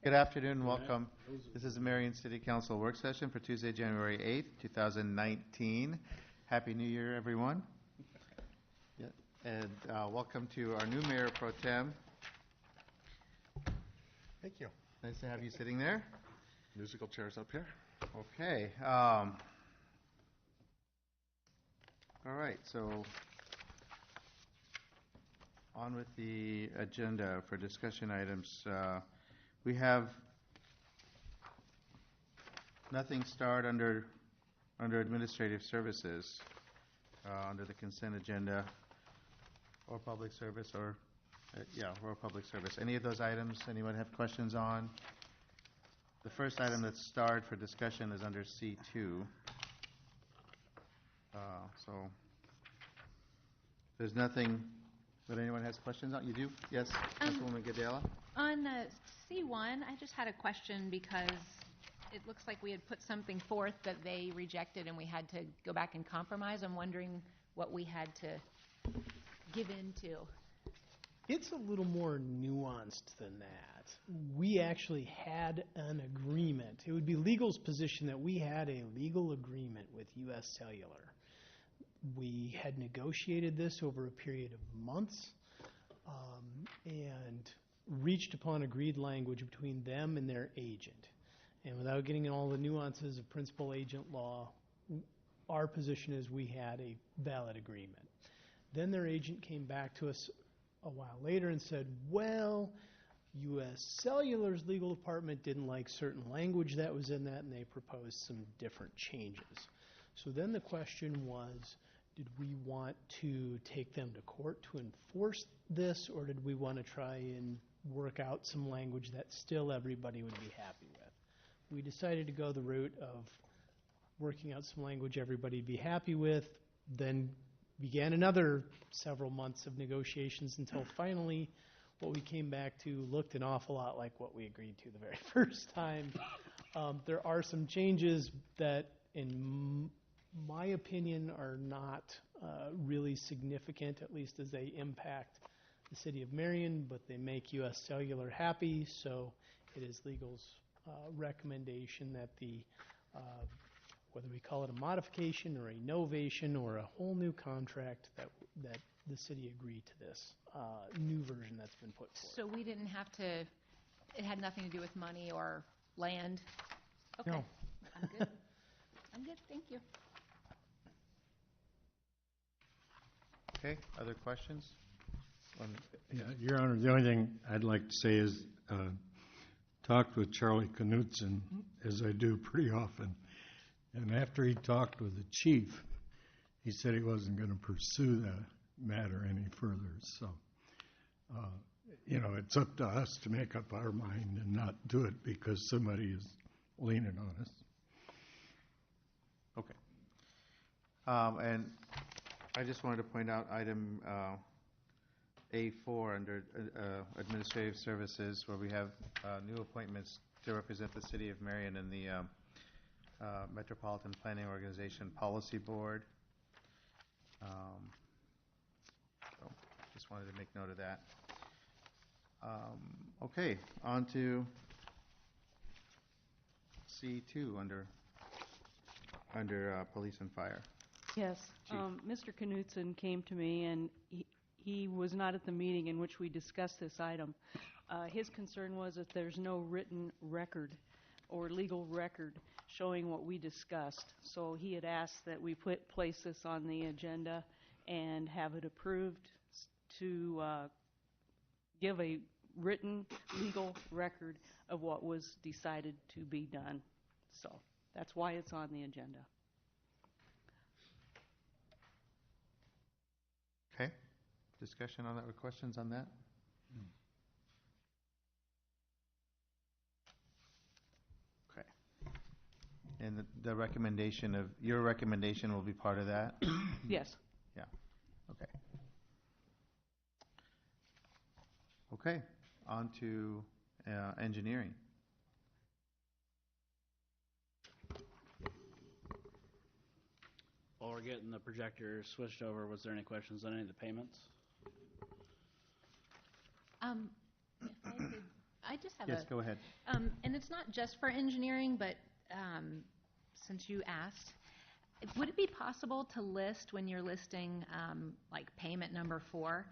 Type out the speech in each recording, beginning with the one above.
Good afternoon, welcome. This is the Marion City Council work session for Tuesday, January 8th, 2019. Happy New Year, everyone. Yeah. And welcome to our new Mayor Pro Tem. Thank you. Nice to have you sitting there. Musical chairs up here. Okay. All right, so on with the agenda for discussion items. We have nothing starred under administrative services, under the consent agenda, or public service, or public service. Any of those items anyone have questions on? The first item that's starred for discussion is under C2. So there's nothing that anyone has questions on. You do? Yes, Councilwoman Gadela? On C1, I just had a question because it looks like we had put something forth that they rejected and we had to go back and compromise. I'm wondering what we had to give into. It's a little more nuanced than that. We actually had an agreement. It would be legal's position that we had a legal agreement with U.S. Cellular. We had negotiated this over a period of months and reached upon agreed language between them and their agent. And without getting into all the nuances of principal agent law, our position is we had a valid agreement. Then their agent came back to us a while later and said, well, U.S. Cellular's legal department didn't like certain language that was in that, and they proposed some different changes. So then the question was, did we want to take them to court to enforce this, or did we want to try and work out some language that still everybody would be happy with? We decided to go the route of working out some language everybody would be happy with, then began another several months of negotiations until finally what we came back to looked an awful lot like what we agreed to the very first time. There are some changes that, in my opinion, are not really significant, at least as they impact the city of Marion, but they make U.S. Cellular happy, so it is legal's recommendation that the whether we call it a modification or a novation or a whole new contract, that the city agree to this new version that's been put forth. So we didn't have to, it had nothing to do with money or land? Okay. No. I'm good. I'm good, thank you. Okay, other questions? Yeah, Your Honor, the only thing I'd like to say is talked with Charlie Knutson, as I do pretty often, and after he talked with the chief, he said he wasn't going to pursue the matter any further. So, it's up to us to make up our mind and not do it because somebody is leaning on us. Okay. And I just wanted to point out item A4 under Administrative Services, where we have new appointments to represent the City of Marion in the Metropolitan Planning Organization Policy Board. So just wanted to make note of that. Okay, on to C2 under Police and Fire. Yes, Mr. Knutson came to me, and he was not at the meeting in which we discussed this item. His concern was that there's no written record or legal record showing what we discussed. So he had asked that we place this on the agenda and have it approved to give a written legal record of what was decided to be done. So that's why it's on the agenda. Okay. Discussion on that or questions on that? Okay. And the recommendation of, your recommendation will be part of that? Yes. Yeah. Okay. Okay. On to engineering. While we're getting the projector switched over, was there any questions on any of the payments? If I could I just have Yes, go ahead. and it's not just for engineering, but since you asked, would it be possible to list, when you're listing like payment number 4,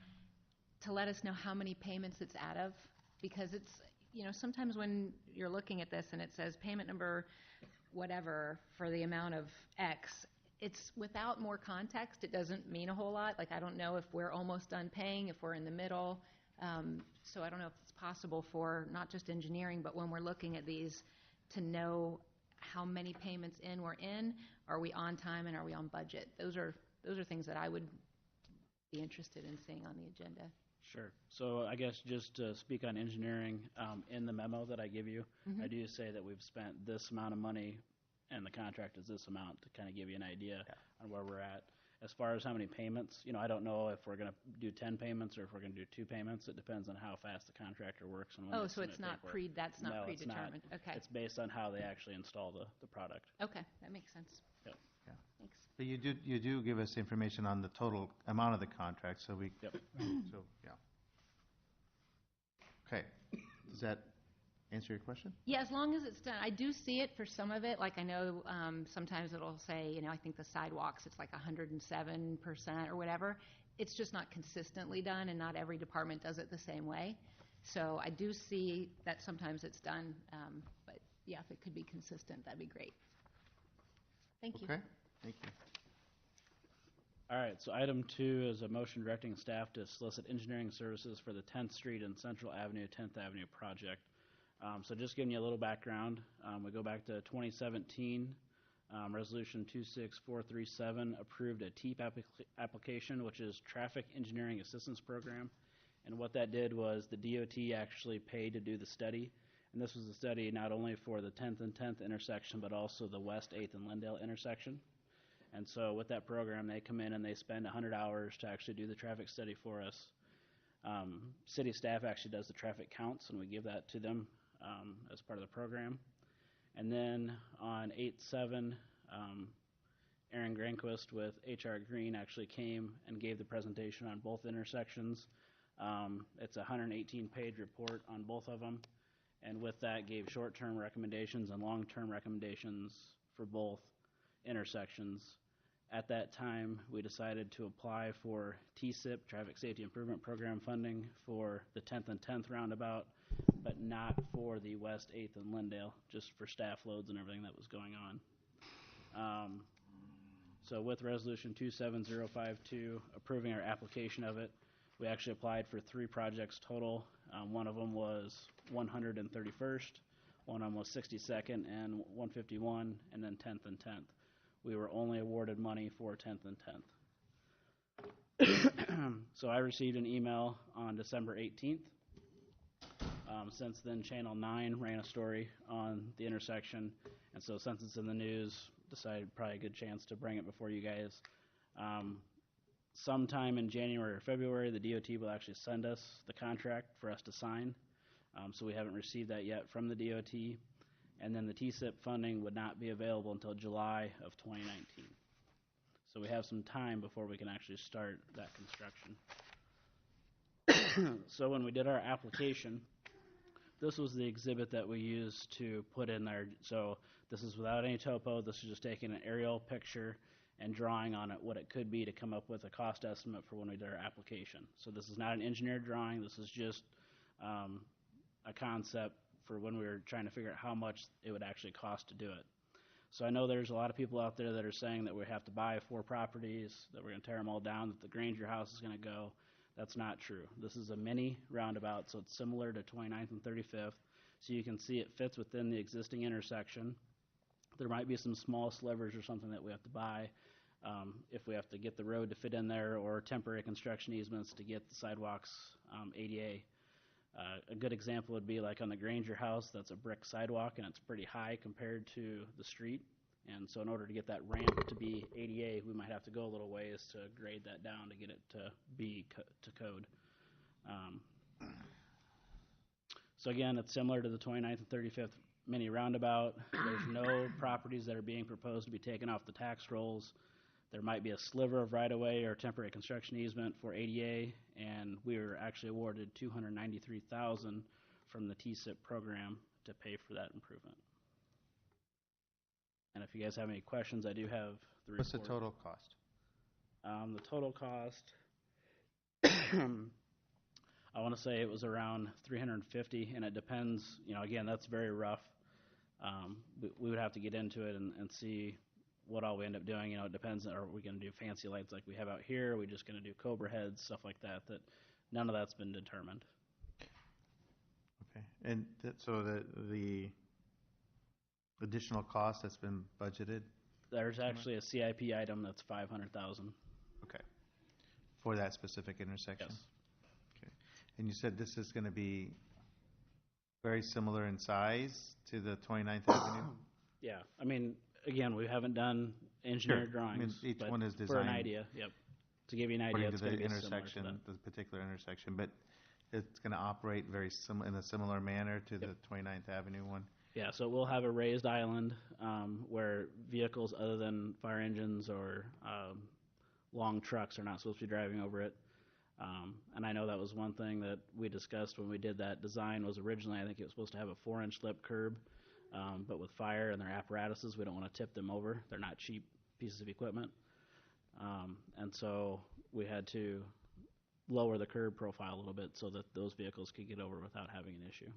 to let us know how many payments it's out of? Because it's, sometimes when you're looking at this and it says payment number whatever for the amount of X, it's without more context, it doesn't mean a whole lot. Like, I don't know if we're almost done paying, if we're in the middle. So I don't know if it's possible for not just engineering, but when we're looking at these, to know how many payments we're in, are we on time, and are we on budget? Those are things that I would be interested in seeing on the agenda. Sure. So I guess just to speak on engineering, in the memo that I give you, I do say that we've spent this amount of money and the contract is this amount, to kind of give you an idea on where we're at. As far as how many payments, I don't know if we're going to do 10 payments or if we're going to do 2 payments. It depends on how fast the contractor works. And when they So it's submit not paperwork. that's not No, predetermined. It's not. Okay. It's based on how they actually install the product. Okay, that makes sense. Yep. Yeah. Thanks. But you do give us information on the total amount of the contract, so we. Yep. So, yeah. Okay. Does that answer your question? Yeah, as long as it's done. I do see it for some of it. Like, I know sometimes it'll say, I think the sidewalks, it's like 107% or whatever. It's just not consistently done, and not every department does it the same way. So I do see that sometimes it's done. But, yeah, if it could be consistent, that'd be great. Thank you. Okay, thank you. All right, so item 2 is a motion directing staff to solicit engineering services for the 10th Street and Central Avenue, 10th Avenue project. So just giving you a little background, we go back to 2017. Resolution 26437 approved a TEAP application, which is Traffic Engineering Assistance Program. And what that did was the DOT actually paid to do the study. And this was a study not only for the 10th and 10th intersection, but also the West 8th and Lindale intersection. And so with that program, they come in and they spend 100 hours to actually do the traffic study for us. City staff actually does the traffic counts, and we give that to them as part of the program. And then on 8/7, Aaron Granquist with HR Green actually came and gave the presentation on both intersections. It's a 118-page report on both of them, and with that gave short-term recommendations and long-term recommendations for both intersections. At that time, we decided to apply for TSIP, Traffic Safety Improvement Program funding, for the 10th and 10th roundabout, but not for the West 8th and Lindale, just for staff loads and everything that was going on. So with Resolution 27052 approving our application of it, we actually applied for 3 projects total. One of them was 131st, one of them was 62nd and 151, and then 10th and 10th. We were only awarded money for 10th and 10th. So I received an email on December 18th. Since then, Channel 9 ran a story on the intersection, and so since it's in the news, decided probably a good chance to bring it before you guys. Sometime in January or February, the DOT will actually send us the contract for us to sign. So we haven't received that yet from the DOT. And then the TSIP funding would not be available until July of 2019. So we have some time before we can actually start that construction. So when we did our application, this was the exhibit that we used to put in there. So this is without any topo. This is just taking an aerial picture and drawing on it what it could be to come up with a cost estimate for when we did our application. So this is not an engineered drawing. This is just a concept for when we were trying to figure out how much it would actually cost to do it. So I know there's a lot of people out there that are saying that we have to buy 4 properties, that we're going to tear them all down, that the Granger house is going to go. That's not true. This is a mini roundabout, so it's similar to 29th and 35th. So you can see it fits within the existing intersection. There might be some small slivers or something that we have to buy if we have to get the road to fit in there, or temporary construction easements to get the sidewalks ADA. A good example would be like on the Granger house, that's a brick sidewalk and it's pretty high compared to the street. And so in order to get that ramp to be ADA, we might have to go a little ways to grade that down to get it to be to code. So again, it's similar to the 29th and 35th mini roundabout. There's no properties that are being proposed to be taken off the tax rolls. There might be a sliver of right-of-way or temporary construction easement for ADA, and we were actually awarded $293,000 from the TSIP program to pay for that improvement. And if you guys have any questions, I do have the report. What's the total cost? The total cost, I want to say it was around 350, and it depends, again, that's very rough. We would have to get into it and see what all we end up doing. It depends, are we going to do fancy lights like we have out here? Are we just going to do Cobra heads, stuff like that none of that's been determined. Okay, and so the additional cost that's been budgeted? There's actually a CIP item that's $500,000. Okay, for that specific intersection? Yes. Okay, and you said this is going to be very similar in size to the 29th Avenue? Yeah, again, we haven't done engineered Sure. drawings. Each but one is for an designed idea, yep. To give you an idea, according to it's the going to be similar to intersection, that. the particular intersection, but it's going to operate in a similar manner to the 29th Avenue one? Yeah, so we'll have a raised island where vehicles other than fire engines or long trucks are not supposed to be driving over it. And I know that was one thing that we discussed when we did that design was originally I think it was supposed to have a 4-inch lip curb, but with fire and their apparatuses, we don't want to tip them over. They're not cheap pieces of equipment. And so we had to lower the curb profile a little bit so that those vehicles could get over without having an issue.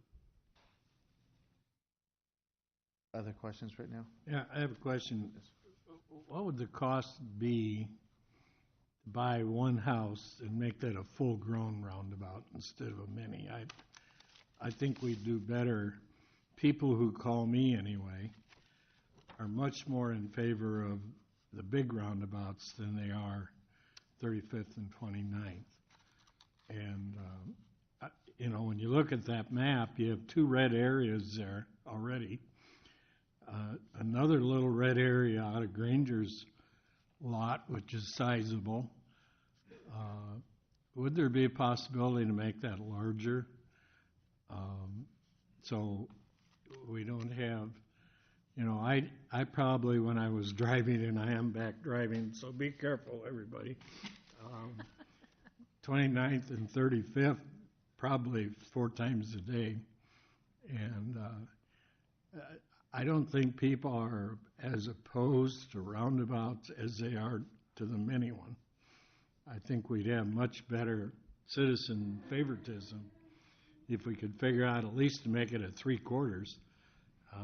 Other questions right now? Yeah, I have a question. What would the cost be to buy one house and make that a full-grown roundabout instead of a mini? I think we'd do better. People who call me anyway are much more in favor of the big roundabouts than they are 35th and 29th. And, when you look at that map, you have 2 red areas there already. Another little red area out of Granger's lot, which is sizable. Would there be a possibility to make that larger? So we don't have, I probably, when I was driving, and I am back driving, so be careful, everybody. 29th and 35th, probably 4 times a day. And I don't think people are as opposed to roundabouts as they are to the mini one. I think we'd have much better citizen favoritism if we could figure out at least to make it at 3/4,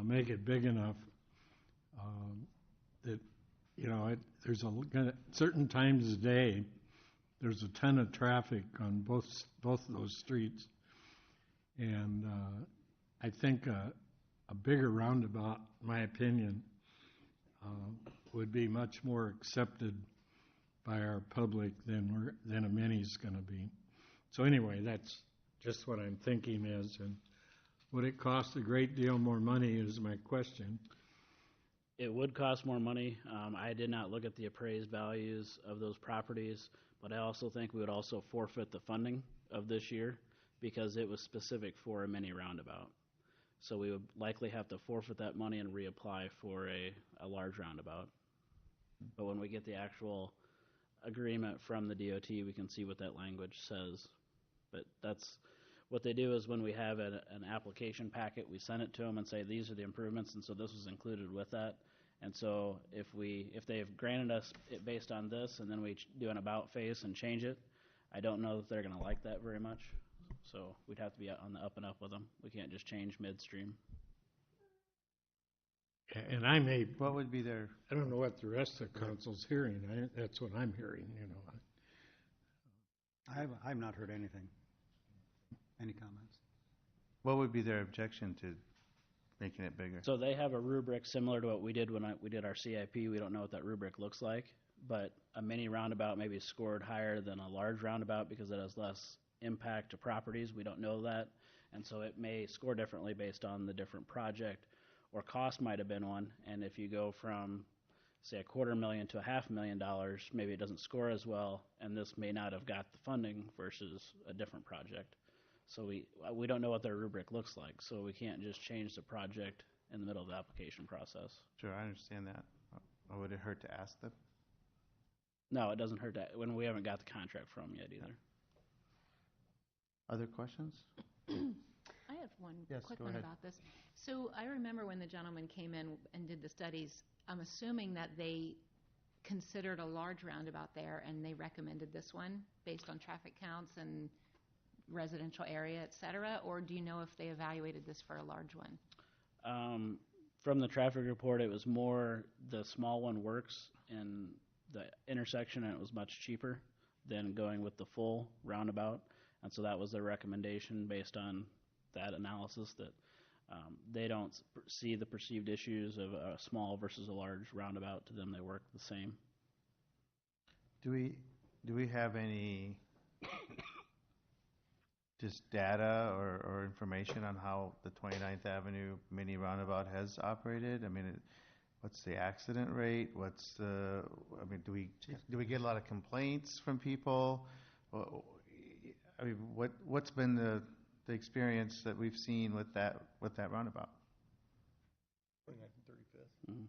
make it big enough that, there's certain times of day, there's a ton of traffic on both of those streets. And I think a bigger roundabout, in my opinion, would be much more accepted by our public than a mini's going to be. So anyway, that's just what I'm thinking is, and would it cost a great deal more money is my question. It would cost more money. I did not look at the appraised values of those properties, but I also think we would also forfeit the funding of this year because it was specific for a mini roundabout. So we would likely have to forfeit that money and reapply for a large roundabout. But when we get the actual agreement from the DOT, we can see what that language says. But that's what they do is when we have an application packet, we send it to them and say these are the improvements, and so this was included with that. And so if they've granted us it based on this, and then we do an about face and change it, I don't know that they're going to like that very much. So we'd have to be on the up and up with them. We can't just change midstream. And What would be their? I don't know what the rest of the council's hearing. That's what I'm hearing, I've not heard anything. Any comments? What would be their objection to making it bigger? So they have a rubric similar to what we did when we did our CIP. We don't know what that rubric looks like, but a mini roundabout may be scored higher than a large roundabout because it has less impact to properties. We don't know that, and so it may score differently based on the different project, or cost might have been one. And if you go from, say, $250,000 to $500,000, maybe it doesn't score as well, and this may not have got the funding versus a different project. So we don't know what their rubric looks like, so we can't just change the project in the middle of the application process. Sure, I understand that. Or would it hurt to ask them? No, it doesn't hurt that when we haven't got the contract from them yet either. Other questions? I have one Yes, quick go one ahead. about this. So I remember when the gentleman came in and did the studies, I'm assuming that they considered a large roundabout there and they recommended this one based on traffic counts and residential area, et cetera, or do you know if they evaluated this for a large one? From the traffic report, it was more the small one works in the intersection, and it was much cheaper than going with the full roundabout. And so that was their recommendation based on that analysis, that they don't see the perceived issues of a small versus a large roundabout. To them, they work the same. Do we have any just data or information on how the 29th Avenue mini roundabout has operated? I mean, what's the accident rate? Do we get a lot of complaints from people? I mean, what's been the experience that we've seen with that roundabout? 29th and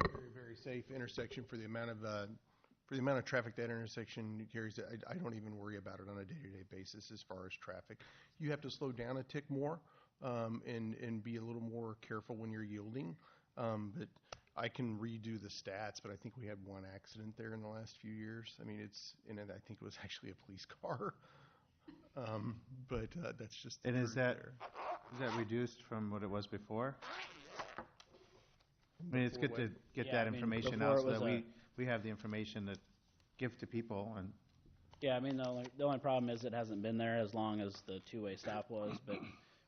35th. Very, very safe intersection for the amount of traffic that intersection carries. I don't even worry about it on a day-to-day basis as far as traffic. You have to slow down a tick more and be a little more careful when you're yielding. But I can redo the stats, but I think we had one accident there in the last few years. I mean, I think it was actually a police car. But that's just. And is that reduced from what it was before? I mean, it's good to get that information out so that we have the information to give to people. And yeah, I mean, the only problem is it hasn't been there as long as the two-way stop was. But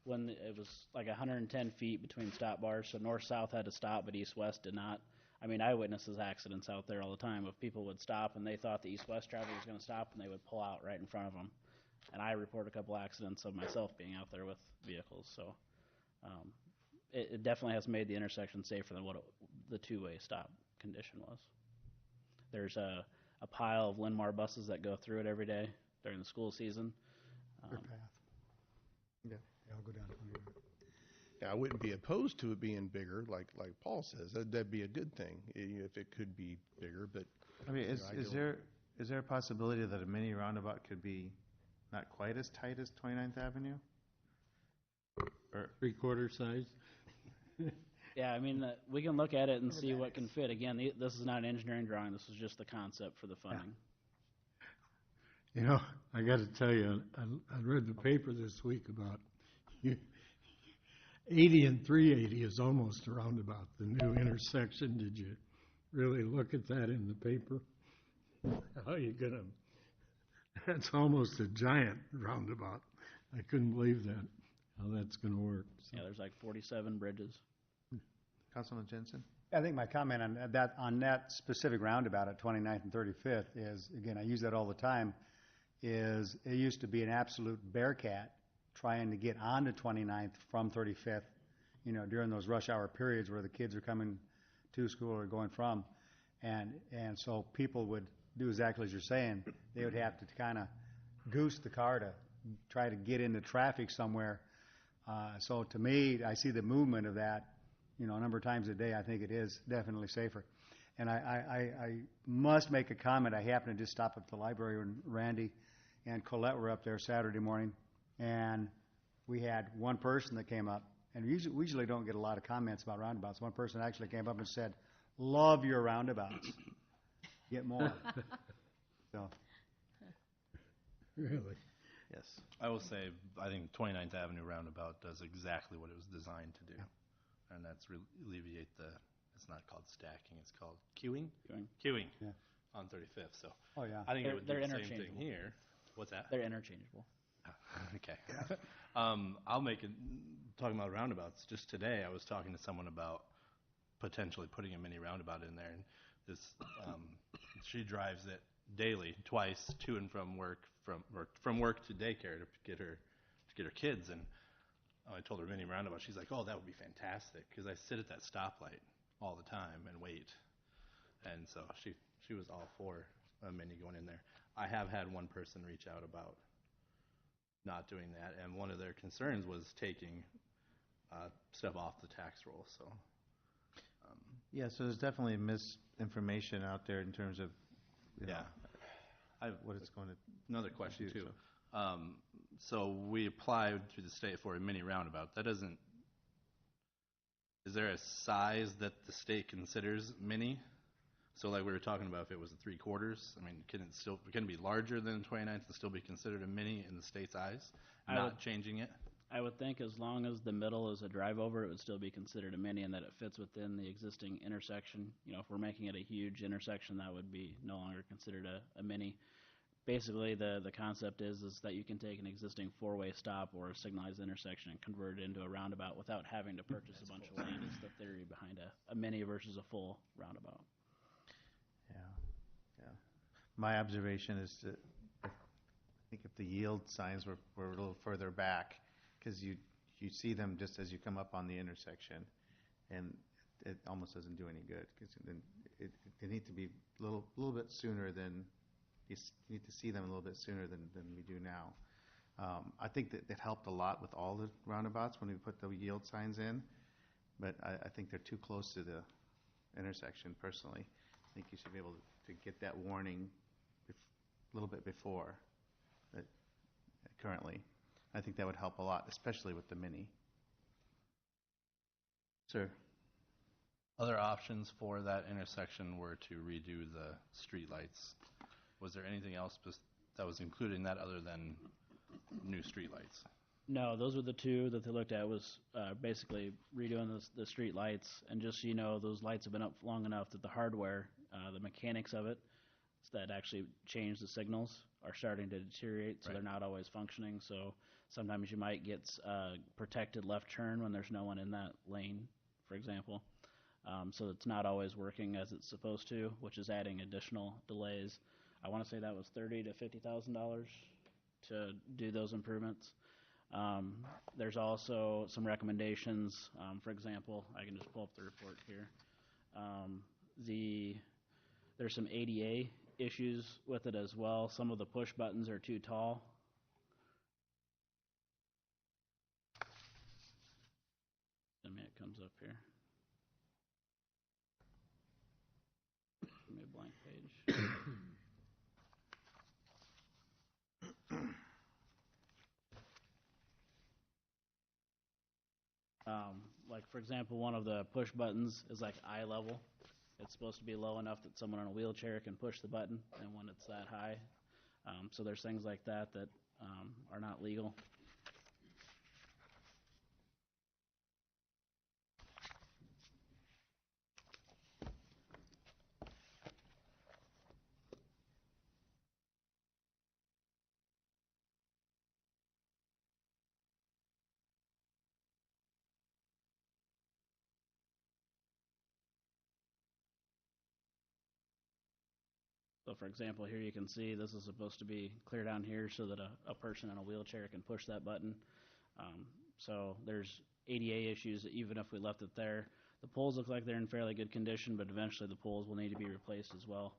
when it was like 110 feet between stop bars, so north-south had to stop, but east-west did not. I mean, I witnesses accidents out there all the time of people would stop and they thought the east-west traffic was going to stop and they would pull out right in front of them. And I report a couple accidents of myself being out there with vehicles. So it definitely has made the intersection safer than what the two-way stop condition was. There's a pile of Linmar buses that go through it every day during the school season. Good path. Yeah. I'll go down 20. Yeah, I wouldn't be opposed to it being bigger, like Paul says. That'd be a good thing if it could be bigger. But I mean, is there a possibility that a mini roundabout could be not quite as tight as 29th Avenue? Or Three-quarter size? Yeah, I mean, we can look at it and see what can fit. Again, this is not an engineering drawing. This is just the concept for the funding. You know, I got to tell you, I read the paper this week about 80 and 380 is almost a roundabout, the new intersection. Did you really look at that in the paper? How are you gonna? That's almost a giant roundabout. I couldn't believe that, how that's gonna work. So. Yeah, there's like 47 bridges. Councilman Jensen? I think my comment on that specific roundabout at 29th and 35th is, again, I use that all the time, is it used to be an absolute bearcat trying to get onto 29th from 35th, during those rush hour periods where the kids are coming to school or going from. And so people would do exactly as you're saying. They would have to kind of goose the car to try to get into traffic somewhere. So to me, I see the movement of that, a number of times a day. I think it is definitely safer. And I must make a comment. I happened to just stop at the library when Randy and Colette were up there Saturday morning, and we had one person that came up, and we usually don't get a lot of comments about roundabouts. One person actually came up and said, "Love your roundabouts. Get more." So. Really? Yes. I will say, I think 29th Avenue roundabout does exactly what it was designed to do. And that's alleviate it's not called stacking, it's called queuing? Queuing Yeah. on 35th. So Oh, yeah. I think it would do They're the same thing interchangeable. here. What's that? They're interchangeable. Okay. I'll make it, talking about roundabouts, just today I was talking to someone about potentially putting a mini roundabout in there. And this, she drives it daily, twice, to and from work, from work to daycare to get her kids. And I told her mini roundabout. She's like, "Oh, that would be fantastic," because I sit at that stoplight all the time and wait. And so she was all for a mini going in there. I have had one person reach out about not doing that, and one of their concerns was taking stuff off the tax roll. So Yeah, so there's definitely misinformation out there in terms of yeah, what it's going to. another question too. So. So we applied through the state for a mini roundabout. That doesn't, is there a size that the state considers mini? So like we were talking about, if it was a 3/4, I mean, can it be larger than 29th and still be considered a mini in the state's eyes? Not changing it? I would think as long as the middle is a drive over, it would still be considered a mini and that it fits within the existing intersection. You know, if we're making it a huge intersection, that would be no longer considered a mini. Basically, the concept is that you can take an existing four-way stop or a signalized intersection and convert it into a roundabout without having to purchase a bunch of land. Is the theory behind a mini versus a full roundabout. Yeah. My observation is that I think if the yield signs were a little further back, because you see them just as you come up on the intersection, and it almost doesn't do any good, because then they need to be a little bit sooner than, you need to see them a little bit sooner than we do now. I think that it helped a lot with all the roundabouts when we put the yield signs in, but I think they're too close to the intersection personally. I think you should be able to get that warning a little bit before that currently. I think that would help a lot, especially with the mini. Sir? Other options for that intersection were to redo the streetlights. Was there anything else that was included in that other than new streetlights? No, those were the two that they looked at, was basically redoing the street lights. And just so you know, those lights have been up long enough that the hardware, the mechanics of it, that actually change the signals, are starting to deteriorate, so Right. They're not always functioning. So sometimes you might get protected left turn when there's no one in that lane, for example. So it's not always working as it's supposed to, which is adding additional delays. I want to say that was $30,000 to $50,000 to do those improvements. There's also some recommendations. For example, I can just pull up the report here. There's some ADA issues with it as well. Some of the push buttons are too tall. I mean, it comes up here. Give me a blank page. Like, for example, one of the push buttons is like eye level. It's supposed to be low enough that someone in a wheelchair can push the button, and when it's that high. So there's things like that are not legal. So for example, here you can see this is supposed to be clear down here so that a person in a wheelchair can push that button. So there's ADA issues that even if we left it there. The poles look like they're in fairly good condition, but eventually the poles will need to be replaced as well.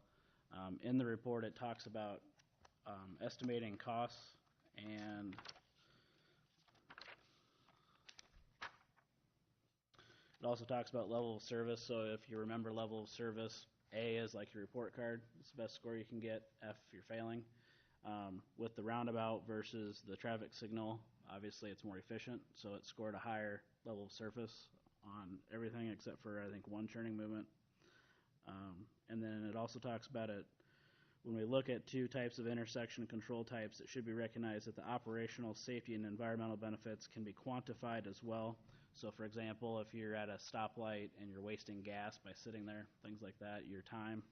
In the report, it talks about estimating costs, and it also talks about level of service. So if you remember level of service, A is like your report card. It's the best score you can get. F, you're failing. With the roundabout versus the traffic signal, obviously it's more efficient, so it scored a higher level of surface on everything except for, I think, one turning movement. And then it also talks about it, when we look at two types of intersection control types, it should be recognized that the operational, safety, and environmental benefits can be quantified as well. So for example, if you're at a stoplight and you're wasting gas by sitting there, things like that, your time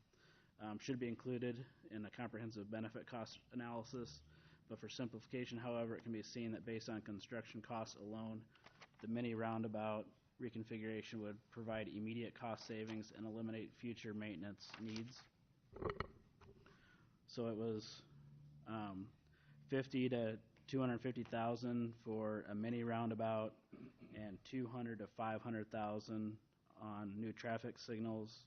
should be included in a comprehensive benefit cost analysis. But for simplification, however, it can be seen that based on construction costs alone, the mini roundabout reconfiguration would provide immediate cost savings and eliminate future maintenance needs. So it was 50 to 250,000 for a mini roundabout, and 200 to 500,000 on new traffic signals,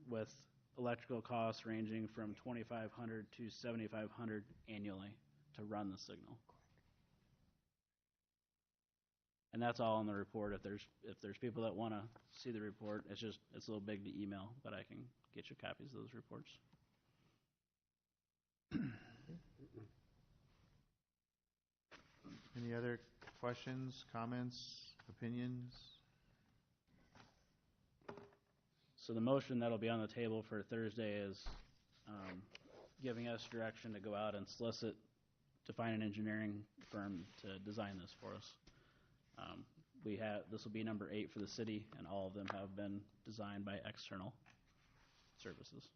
with electrical costs ranging from 2,500 to 7,500 annually to run the signal. And that's all in the report. If there's people that want to see the report, it's a little big to email, but I can get you copies of those reports. Any other questions, comments, opinions? So the motion that'll be on the table for Thursday is giving us direction to go out and solicit to find an engineering firm to design this for us. This will be number 8 for the city, and all of them have been designed by external services.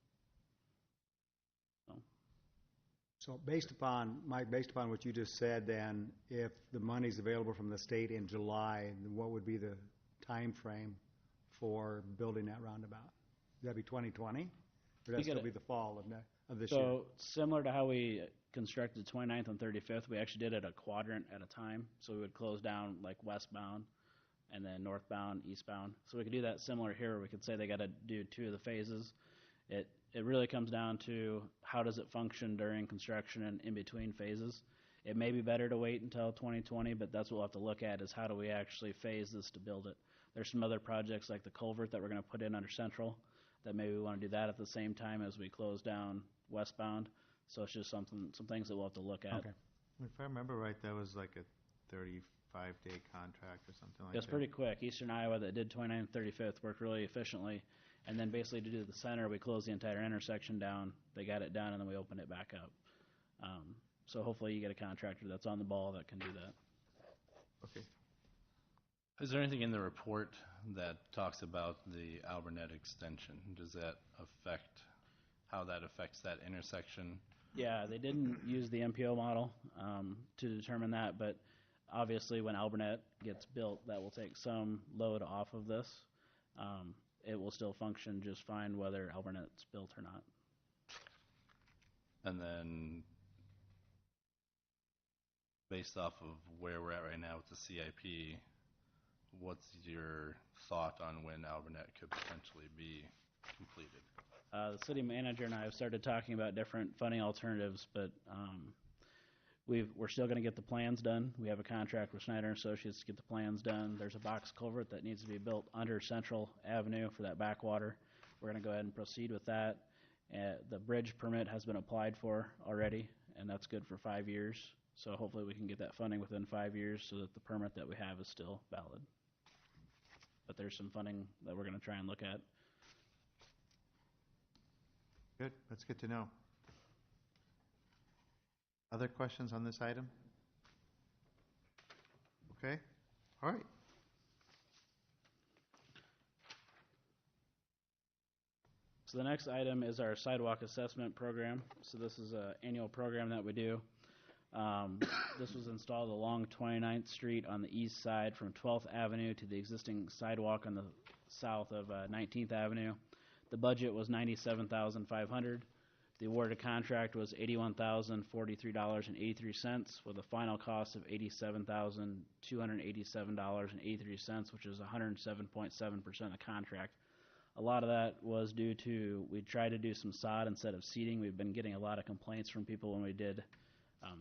So based upon, Mike, based upon what you just said, then, if the money's available from the state in July, then what would be the time frame for building that roundabout? Would that be 2020? Or would that still be the fall of this year? So similar to how we constructed 29th and 35th, we actually did it a quadrant at a time. So we would close down like westbound and then northbound, eastbound. So we could do that similar here. We could say they got to do 2 of the phases. It really comes down to how does it function during construction and in between phases. It may be better to wait until 2020, but that's what we'll have to look at is how do we actually phase this to build it. There's some other projects like the culvert that we're going to put in under Central that maybe we want to do that at the same time as we close down westbound. So it's just some things that we'll have to look at. Okay. If I remember right, that was like a 35-day contract or something like that. It's pretty quick. Eastern Iowa that did 29th and 35th worked really efficiently. And then basically to do the center, we closed the entire intersection down. They got it done, and then we opened it back up. So hopefully you get a contractor that's on the ball that can do that. Okay. Is there anything in the report that talks about the Albernet extension? Does that affect how that affects that intersection? Yeah, they didn't use the MPO model to determine that, but obviously when Albernet gets built, that will take some load off of this. It will still function just fine whether Albernet's built or not. And then, based off of where we're at right now with the CIP, what's your thought on when Albernet could potentially be completed? The city manager and I have started talking about different funding alternatives, but we're still going to get the plans done. We have a contract with Schneider & Associates to get the plans done. There's a box culvert that needs to be built under Central Avenue for that backwater. We're going to go ahead and proceed with that. The bridge permit has been applied for already, and that's good for 5 years. So hopefully we can get that funding within 5 years so that the permit that we have is still valid. But there's some funding that we're going to try and look at. Good. That's good to know. Other questions on this item? Okay. All right. So the next item is our sidewalk assessment program. So this is an annual program that we do. This was installed along 29th Street on the east side from 12th Avenue to the existing sidewalk on the south of 19th Avenue. The budget was $97,500. The awarded contract was $81,043.83 with a final cost of $87,287.83, which is 107.7% of the contract. A lot of that was due to we tried to do some sod instead of seeding. We've been getting a lot of complaints from people when we did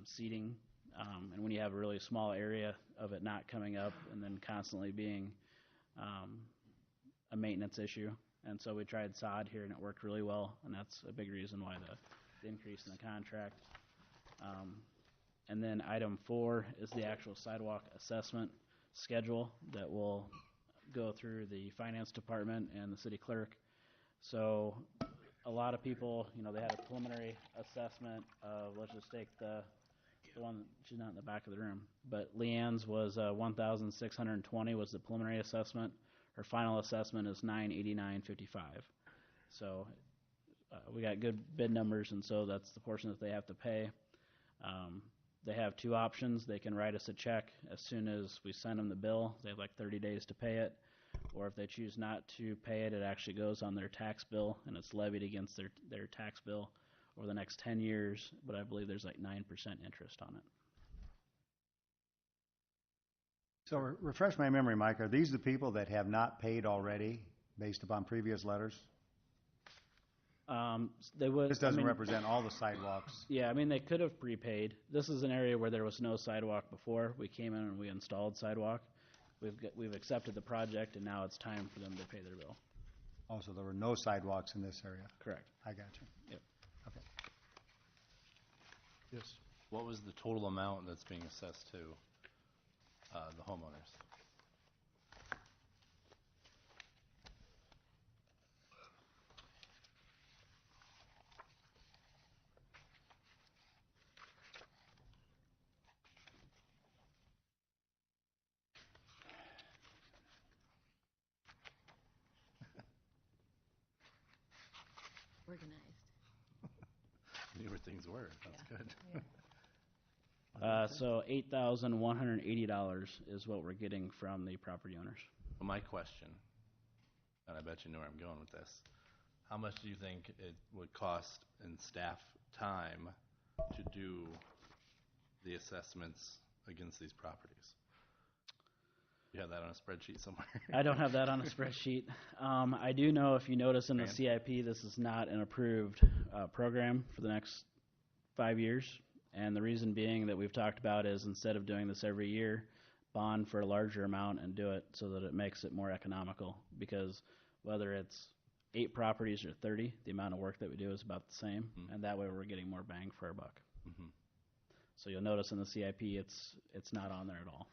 seeding, and when you have a really small area of it not coming up and then constantly being a maintenance issue. And so we tried sod here, and it worked really well, and that's a big reason why the increase in the contract. And then item 4 is the actual sidewalk assessment schedule that will go through the finance department and the city clerk. So a lot of people, they had a preliminary assessment of, let's just take the one, she's not in the back of the room, but Leanne's was 1,620 was the preliminary assessment. Her final assessment is $989.55. So we got good bid numbers, and so that's the portion that they have to pay. They have 2 options. They can write us a check as soon as we send them the bill. They have like 30 days to pay it. Or if they choose not to pay it, it actually goes on their tax bill, and it's levied against their tax bill over the next 10 years. But I believe there's like 9% interest on it. So refresh my memory, Mike. Are these the people that have not paid already based upon previous letters? They would. This doesn't represent all the sidewalks. Yeah, they could have prepaid. This is an area where there was no sidewalk before. We came in and we installed sidewalk. We've accepted the project, and now it's time for them to pay their bill. Oh, so there were no sidewalks in this area? Correct. I got you. Yep. Okay. Yes. What was the total amount that's being assessed to? the homeowners. Organized. Knew where things were. That's good. So $8,180 is what we're getting from the property owners. Well, my question, and I bet you know where I'm going with this, how much do you think it would cost in staff time to do the assessments against these properties? You have that on a spreadsheet somewhere? I don't have that on a spreadsheet. I do know, if you notice in the CIP, this is not an approved program for the next 5 years. And the reason being that we've talked about is, instead of doing this every year, bond for a larger amount and do it so that it makes it more economical. Because whether it's 8 properties or 30, the amount of work that we do is about the same. Mm-hmm. And that way we're getting more bang for our buck. Mm-hmm. So you'll notice in the CIP, it's not on there at all.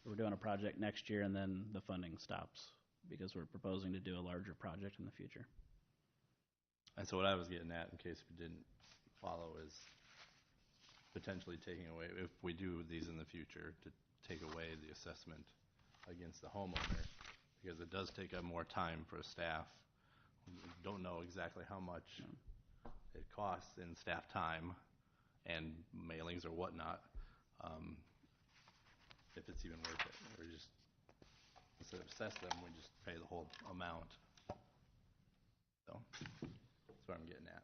We're doing a project next year, and then the funding stops because we're proposing to do a larger project in the future. And so what I was getting at, in case we didn't follow, is potentially taking away, if we do these in the future, to take away the assessment against the homeowner, because it does take up more time for staff. We don't know exactly how much it costs in staff time and mailings or whatnot. If it's even worth it, or just instead of assess them, we just pay the whole amount. So that's what I'm getting at.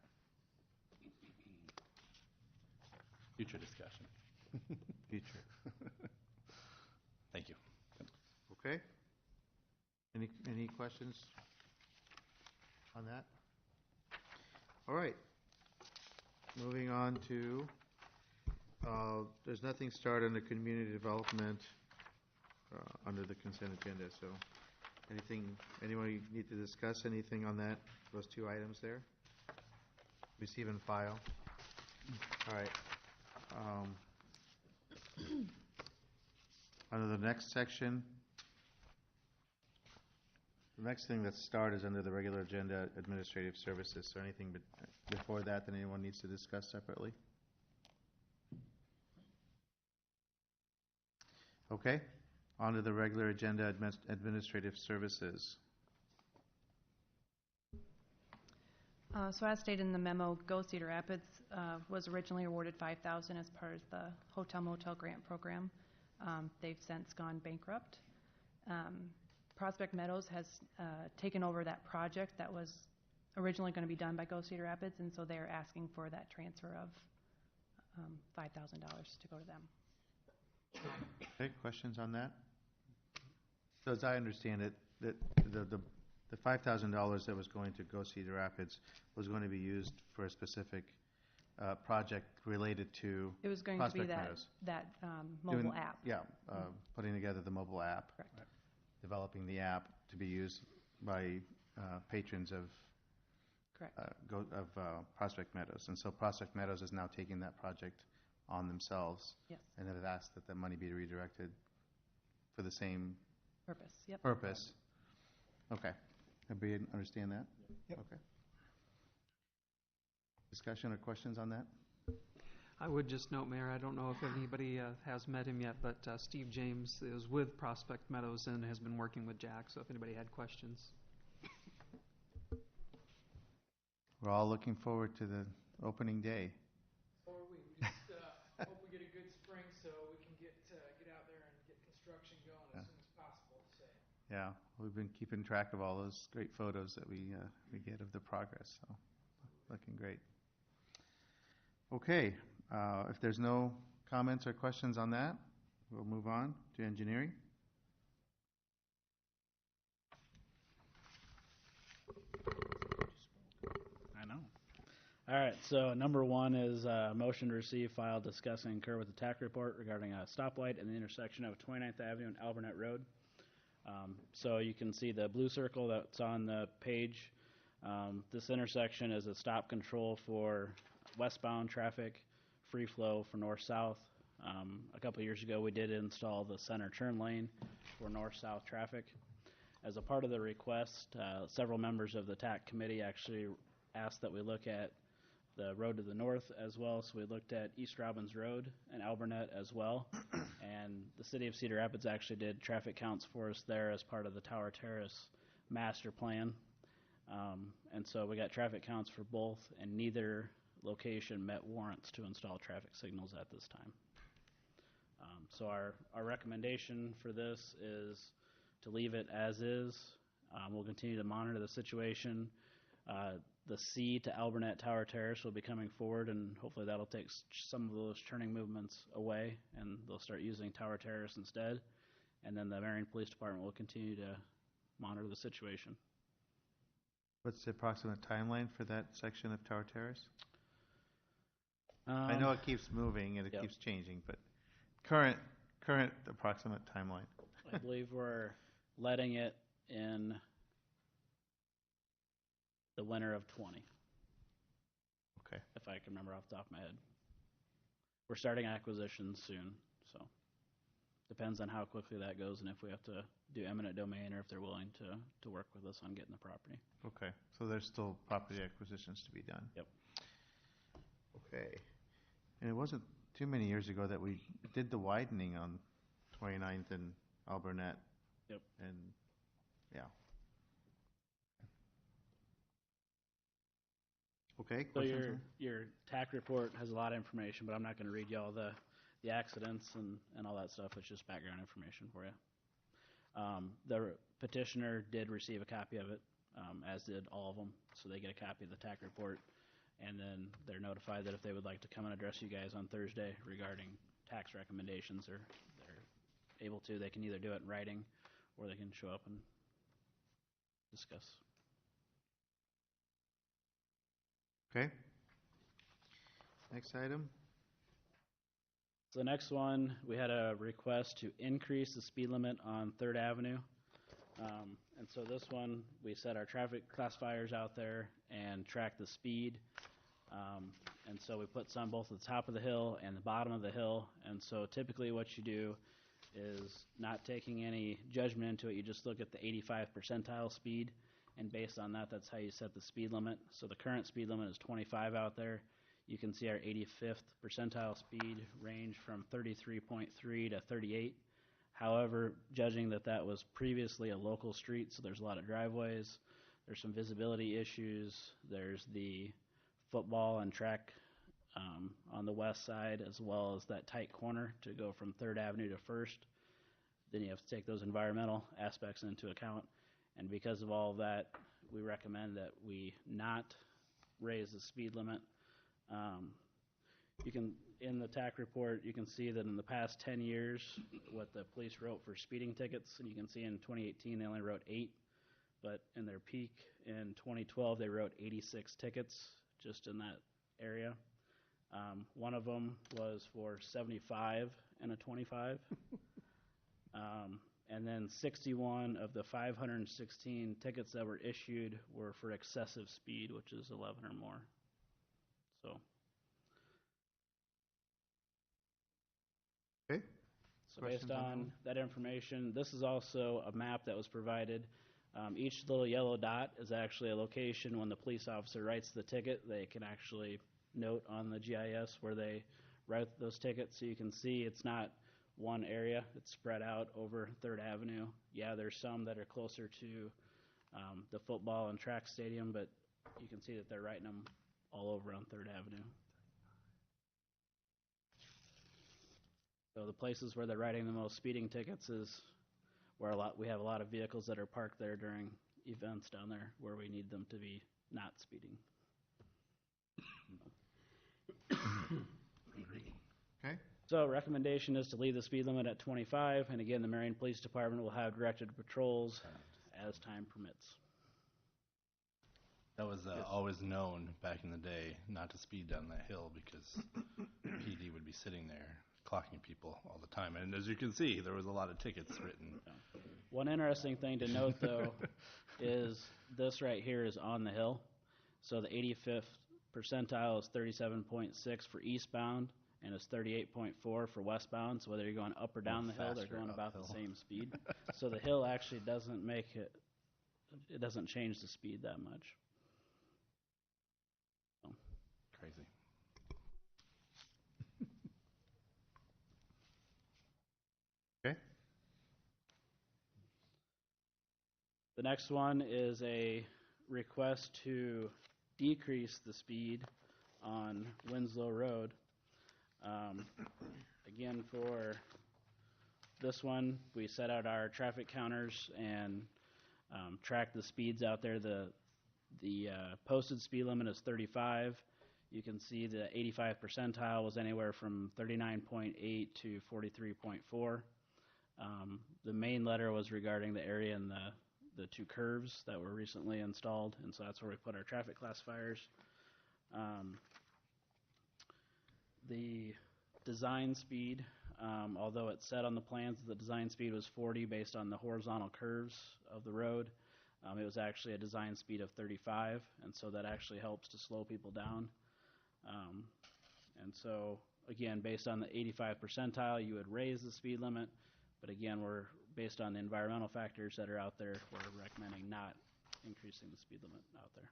Future discussion. Future. Thank you. Okay. Any questions on that? All right. Moving on to, there's nothing started under community development under the consent agenda, so anyone need to discuss anything on that, those 2 items there? Receive and file. All right. Under the next section, the next thing that's started is under the regular agenda, administrative services. So anything before that anyone needs to discuss separately? Okay. On to the regular agenda, administrative services. So as stated in the memo, Go Cedar Rapids was originally awarded $5,000 as part of the Hotel Motel Grant Program. They've since gone bankrupt. Prospect Meadows has taken over that project that was originally going to be done by Go Cedar Rapids, and so they're asking for that transfer of $5,000 to go to them. Okay, questions on that? So as I understand it, that the $5,000 that was going to Go Cedar Rapids was going to be used for a specific project related to It was going Prospect to be Meadows. that mobile app. Yeah, putting together the mobile app. Correct. Right. Developing the app to be used by patrons of Correct. Prospect Meadows. And so Prospect Meadows is now taking that project on themselves. Yes. And have asked that the money be redirected for the same Purpose. Yep. purpose. Okay. Everybody understand that? Yep. Okay. Discussion or questions on that? I would just note, Mayor, I don't know if anybody has met him yet, but Steve James is with Prospect Meadows and has been working with Jack, so if anybody had questions. We're all looking forward to the opening day. So are we. We just hope we get a good spring so we can get out there and get construction going as soon as possible. So. Yeah, we've been keeping track of all those great photos that we get of the progress, so looking great. Okay, if there's no comments or questions on that, we'll move on to engineering. I know. All right, so number 1 is motion to receive, file, discuss, and concur with the TAC report regarding a stoplight in the intersection of 29th Avenue and Albernet Road. So you can see the blue circle that's on the page. This intersection is a stop control for westbound traffic, free flow for north-south. A couple of years ago, we did install the center turn lane for north-south traffic. As a part of the request, several members of the TAC committee actually asked that we look at the road to the north as well. So we looked at East Robbins Road and Alburnett as well. And the city of Cedar Rapids actually did traffic counts for us there as part of the Tower Terrace master plan. And so we got traffic counts for both, and neither location met warrants to install traffic signals at this time. So our recommendation for this is to leave it as is. We'll continue to monitor the situation. The C to Alburnett Tower Terrace will be coming forward, and hopefully that'll take some of those turning movements away, and they'll start using Tower Terrace instead. And then the Marion Police Department will continue to monitor the situation. What's the approximate timeline for that section of Tower Terrace? I know it keeps moving and it keeps changing, but current approximate timeline. I believe we're letting it in the winter of 20. Okay. If I can remember off the top of my head. We're starting acquisitions soon, so depends on how quickly that goes and if we have to do eminent domain or if they're willing to work with us on getting the property. Okay, so there's still property acquisitions to be done. Yep. Okay. And it wasn't too many years ago that we did the widening on 29th and Alburnett. Yep. And, yeah. Okay, So questions? your TAC report has a lot of information, but I'm not going to read you all the accidents and all that stuff. It's just background information for you. The petitioner did receive a copy of it, as did all of them, so they get a copy of the TAC report, and then they're notified that if they would like to come and address you guys on Thursday regarding tax recommendations, they're able to. They can either do it in writing or they can show up and discuss. Okay. Next item. So the next one, we had a request to increase the speed limit on 3rd Avenue. And so this one, we set our traffic classifiers out there and track the speed. And so we put some both at the top of the hill and the bottom of the hill. And so typically what you do is not taking any judgment into it. You just look at the 85th percentile speed. And based on that, that's how you set the speed limit. So the current speed limit is 25 out there. You can see our 85th percentile speed range from 33.3 to 38. However, judging that that was previously a local street, so there's a lot of driveways, there's some visibility issues, there's the football and track on the west side, as well as that tight corner to go from 3rd Avenue to 1st. Then you have to take those environmental aspects into account. And because of all of that, we recommend that we not raise the speed limit. You can, in the TAC report, you can see that in the past 10 years, what the police wrote for speeding tickets, and you can see in 2018 they only wrote 8, but in their peak in 2012 they wrote 86 tickets just in that area. One of them was for 75 and a 25. And then 61 of the 516 tickets that were issued were for excessive speed, which is 11 or more. So. Okay. So based on that information, this is also a map that was provided. Each little yellow dot is actually a location. When the police officer writes the ticket, they can actually note on the GIS where they write those tickets. So you can see it's not one area. It's spread out over 3rd Avenue. Yeah, there's some that are closer to the football and track stadium, but you can see that they're writing them all over on 3rd Avenue. So the places where they're writing the most speeding tickets is where we have a lot of vehicles that are parked there during events down there where we need them to be not speeding. Okay. So recommendation is to leave the speed limit at 25, and again, the Marion Police Department will have directed patrols as time permits. That was always known back in the day not to speed down that hill because PD would be sitting there clocking people all the time. And as you can see, there was a lot of tickets written. One interesting thing to note, though, is this right here is on the hill. So the 85th percentile is 37.6 for eastbound, and it's 38.4 for westbound, so whether you're going up or down the hill, they're faster going about the uphill. same speed. So the hill actually doesn't make it, it doesn't change the speed that much. Crazy. Okay. The next one is a request to decrease the speed on Winslow Road. Again, for this one, we set out our traffic counters and track the speeds out there. The posted speed limit is 35. You can see the 85 percentile was anywhere from 39.8 to 43.4. The main letter was regarding the area and the two curves that were recently installed, and so that's where we put our traffic classifiers. The design speed, although it said on the plans that the design speed was 40 based on the horizontal curves of the road, it was actually a design speed of 35, and so that actually helps to slow people down. And so, again, based on the 85 percentile, you would raise the speed limit, but again, we're based on the environmental factors that are out there, we're recommending not increasing the speed limit out there.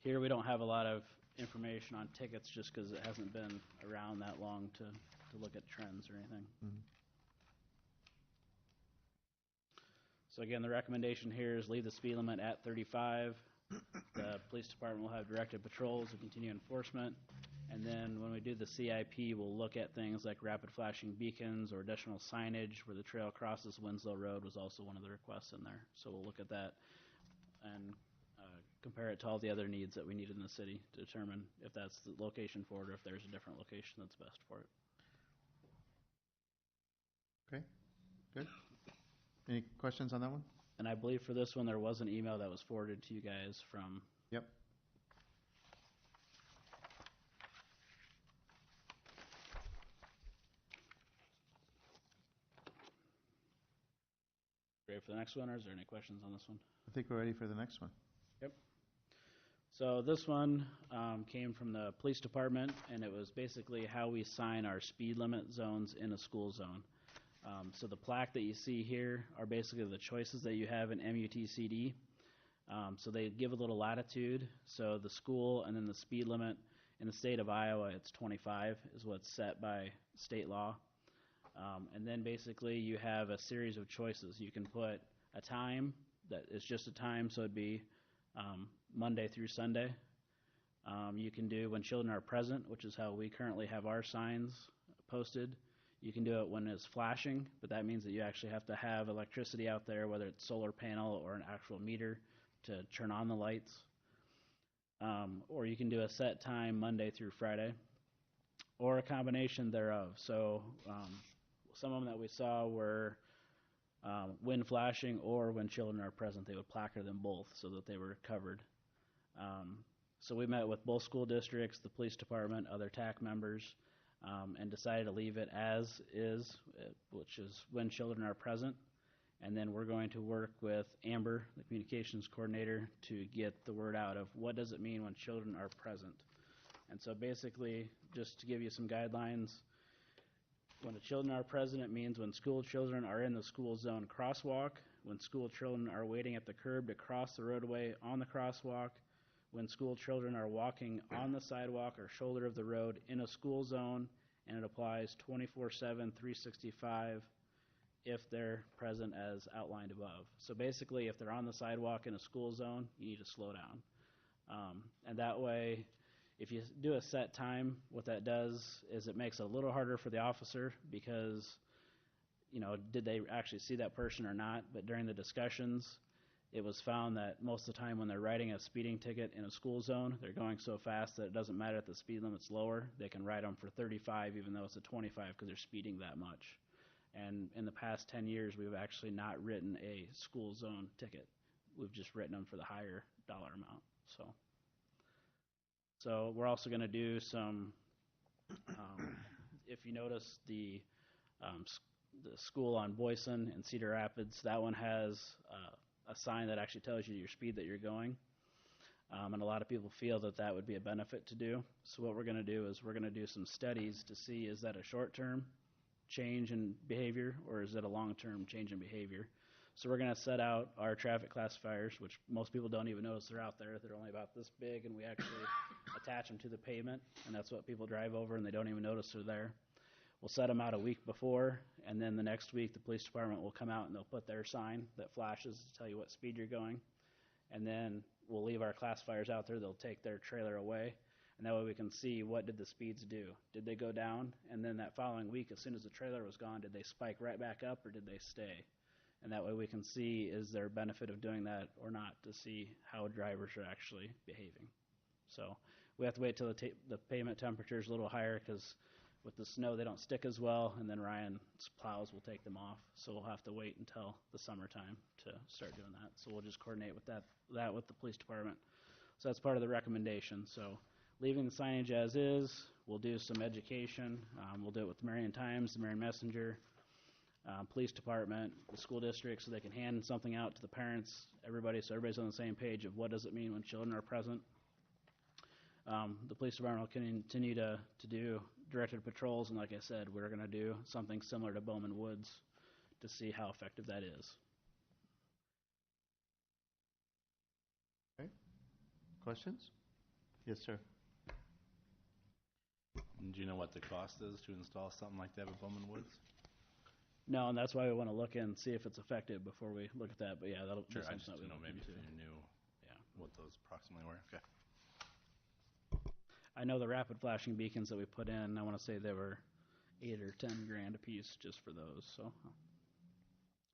Here we don't have a lot of information on tickets just because it hasn't been around that long to look at trends or anything. Mhm. So again, the recommendation here is leave the speed limit at 35. The police department will have directed patrols and continue enforcement. And then when we do the CIP, we'll look at things like rapid flashing beacons or additional signage where the trail crosses Winslow Road was also one of the requests in there. So we'll look at that and compare it to all the other needs that we need in the city to determine if that's the location for it or if there's a different location that's best for it. Okay, good. Any questions on that one? And I believe for this one, there was an email that was forwarded to you guys from. Yep. Ready for the next one, or is there any questions on this one? I think we're ready for the next one. Yep. So this one came from the police department, and it was basically how we sign our speed limit zones in a school zone. So the plaque that you see here are basically the choices that you have in MUTCD. So they give a little latitude. So the school and then the speed limit in the state of Iowa, it's 25 is what's set by state law. And then basically you have a series of choices. You can put a time that is just a time, so it'd be Monday through Sunday. You can do when children are present, which is how we currently have our signs posted. You can do it when it's flashing, but that means that you actually have to have electricity out there, whether it's solar panel or an actual meter to turn on the lights. Or you can do a set time Monday through Friday, or a combination thereof. So some of them that we saw were when flashing or when children are present. They would placard them both so that they were covered. So we met with both school districts, the police department, other TAC members, and decided to leave it as is, which is when children are present. And then we're going to work with Amber, the communications coordinator, to get the word out of what does it mean when children are present. And so basically, just to give you some guidelines, when the children are present, it means when school children are in the school zone crosswalk, when school children are waiting at the curb to cross the roadway on the crosswalk, when school children are walking on the sidewalk or shoulder of the road in a school zone, and it applies 24/7, 365 if they're present as outlined above. So basically, if they're on the sidewalk in a school zone, you need to slow down. And that way, if you do a set time, what that does is it makes it a little harder for the officer because, you know, did they actually see that person or not? But during the discussions, it was found that most of the time when they're writing a speeding ticket in a school zone, they're going so fast that it doesn't matter if the speed limit's lower. They can write them for 35 even though it's a 25 because they're speeding that much. And in the past 10 years, we've actually not written a school zone ticket. We've just written them for the higher dollar amount. So we're also going to do some, if you notice the school on Boyson and Cedar Rapids, that one has a sign that actually tells you your speed that you're going. And a lot of people feel that that would be a benefit to do. So what we're going to do is we're going to do some studies to see, is that a short-term change in behavior, or is it a long-term change in behavior? So we're going to set out our traffic classifiers, which most people don't even notice they're out there. They're only about this big, and we actually attach them to the pavement, and that's what people drive over, and they don't even notice they're there. We'll set them out a week before, and then the next week the police department will come out and they'll put their sign that flashes to tell you what speed you're going. And then we'll leave our classifiers out there. They'll take their trailer away, and that way we can see what did the speeds do. Did they go down? And then that following week, as soon as the trailer was gone, did they spike right back up or did they stay? And that way we can see, is there benefit of doing that or not, to see how drivers are actually behaving. So we have to wait till the pavement temperature is a little higher, because with the snow they don't stick as well, and then Ryan's plows will take them off. So we'll have to wait until the summertime to start doing that. So we'll just coordinate with that with the police department. So that's part of the recommendation. So leaving the signage as is, we'll do some education. We'll do it with the Marion Times, the Marion Messenger, police department, the school district, so they can hand something out to the parents, everybody, so everybody's on the same page of what does it mean when children are present. The police department will continue to do directed patrols, and like I said, we're going to do something similar to Bowman Woods to see how effective that is. Okay. Questions? Yes, sir. Do you know what the cost is to install something like that at Bowman Woods? No, and that's why we want to look in and see if it's effective before we look at that. But yeah, that'll Sure, be I something just that we didn't know look maybe if into. you knew Yeah. what those approximately were. Okay. I know the rapid flashing beacons that we put in, I want to say they were $8 or $10 grand a piece just for those. So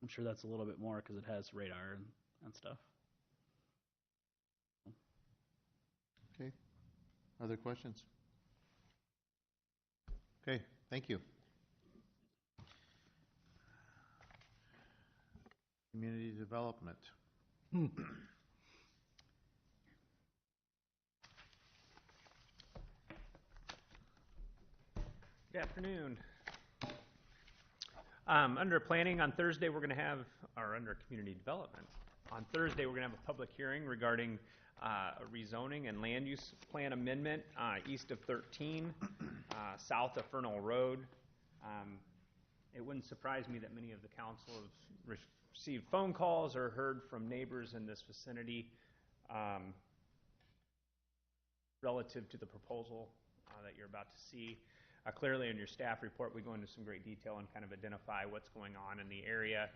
I'm sure that's a little bit more because it has radar and stuff. Okay. Other questions? Okay, thank you. Community development. Good afternoon. Under planning on Thursday, we're going to have, or under community development, on Thursday we're going to have a public hearing regarding a rezoning and land use plan amendment east of 13, south of Fernal Road. It wouldn't surprise me that many of the council have received phone calls or heard from neighbors in this vicinity relative to the proposal that you're about to see. Clearly in your staff report, we go into some great detail and kind of identify what's going on in the area.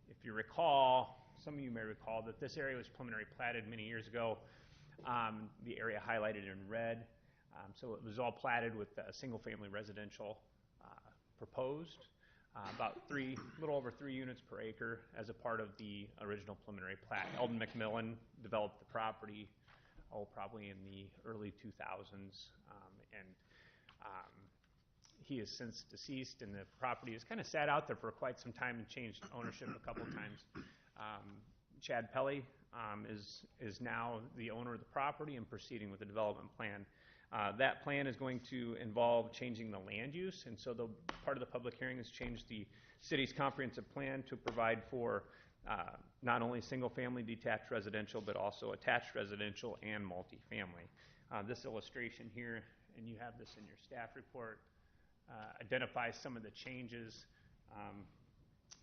If you recall, some of you may recall that this area was preliminary platted many years ago, the area highlighted in red. So it was all platted with single-family residential proposed, about little over 3 units per acre as a part of the original preliminary plat. Eldon McMillan developed the property, probably in the early 2000s, and he is since deceased, and the property has kind of sat out there for quite some time and changed ownership a couple times. Chad Pelly is now the owner of the property and proceeding with the development plan. That plan is going to involve changing the land use, and so the part of the public hearing has changed the city's comprehensive plan to provide for not only single-family detached residential, but also attached residential and multifamily. This illustration here, and you have this in your staff report, identifies some of the changes.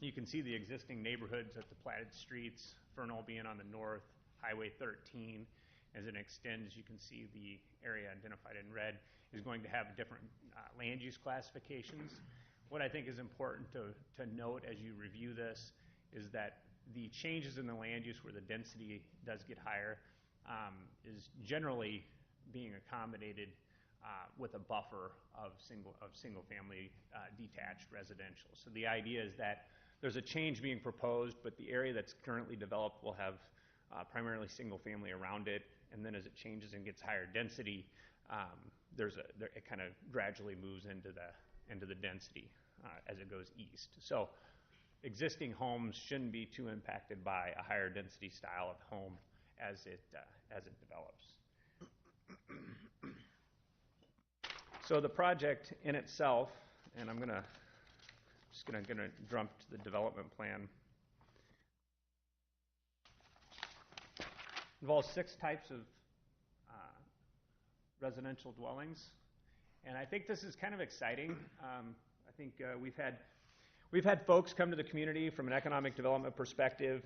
You can see the existing neighborhoods at the platted streets, Fernal being on the north, Highway 13. As it extends, you can see the area identified in red is going to have different land use classifications. What I think is important to note as you review this is that the changes in the land use where the density does get higher is generally being accommodated with a buffer of single-family detached residential. So the idea is that there's a change being proposed, but the area that's currently developed will have primarily single-family around it, and then as it changes and gets higher density, it kind of gradually moves into the density as it goes east. So existing homes shouldn't be too impacted by a higher density style of home as it develops. So the project in itself, and I'm just gonna jump to the development plan. involves 6 types of residential dwellings. And I think this is kind of exciting. I think we've had folks come to the community from an economic development perspective.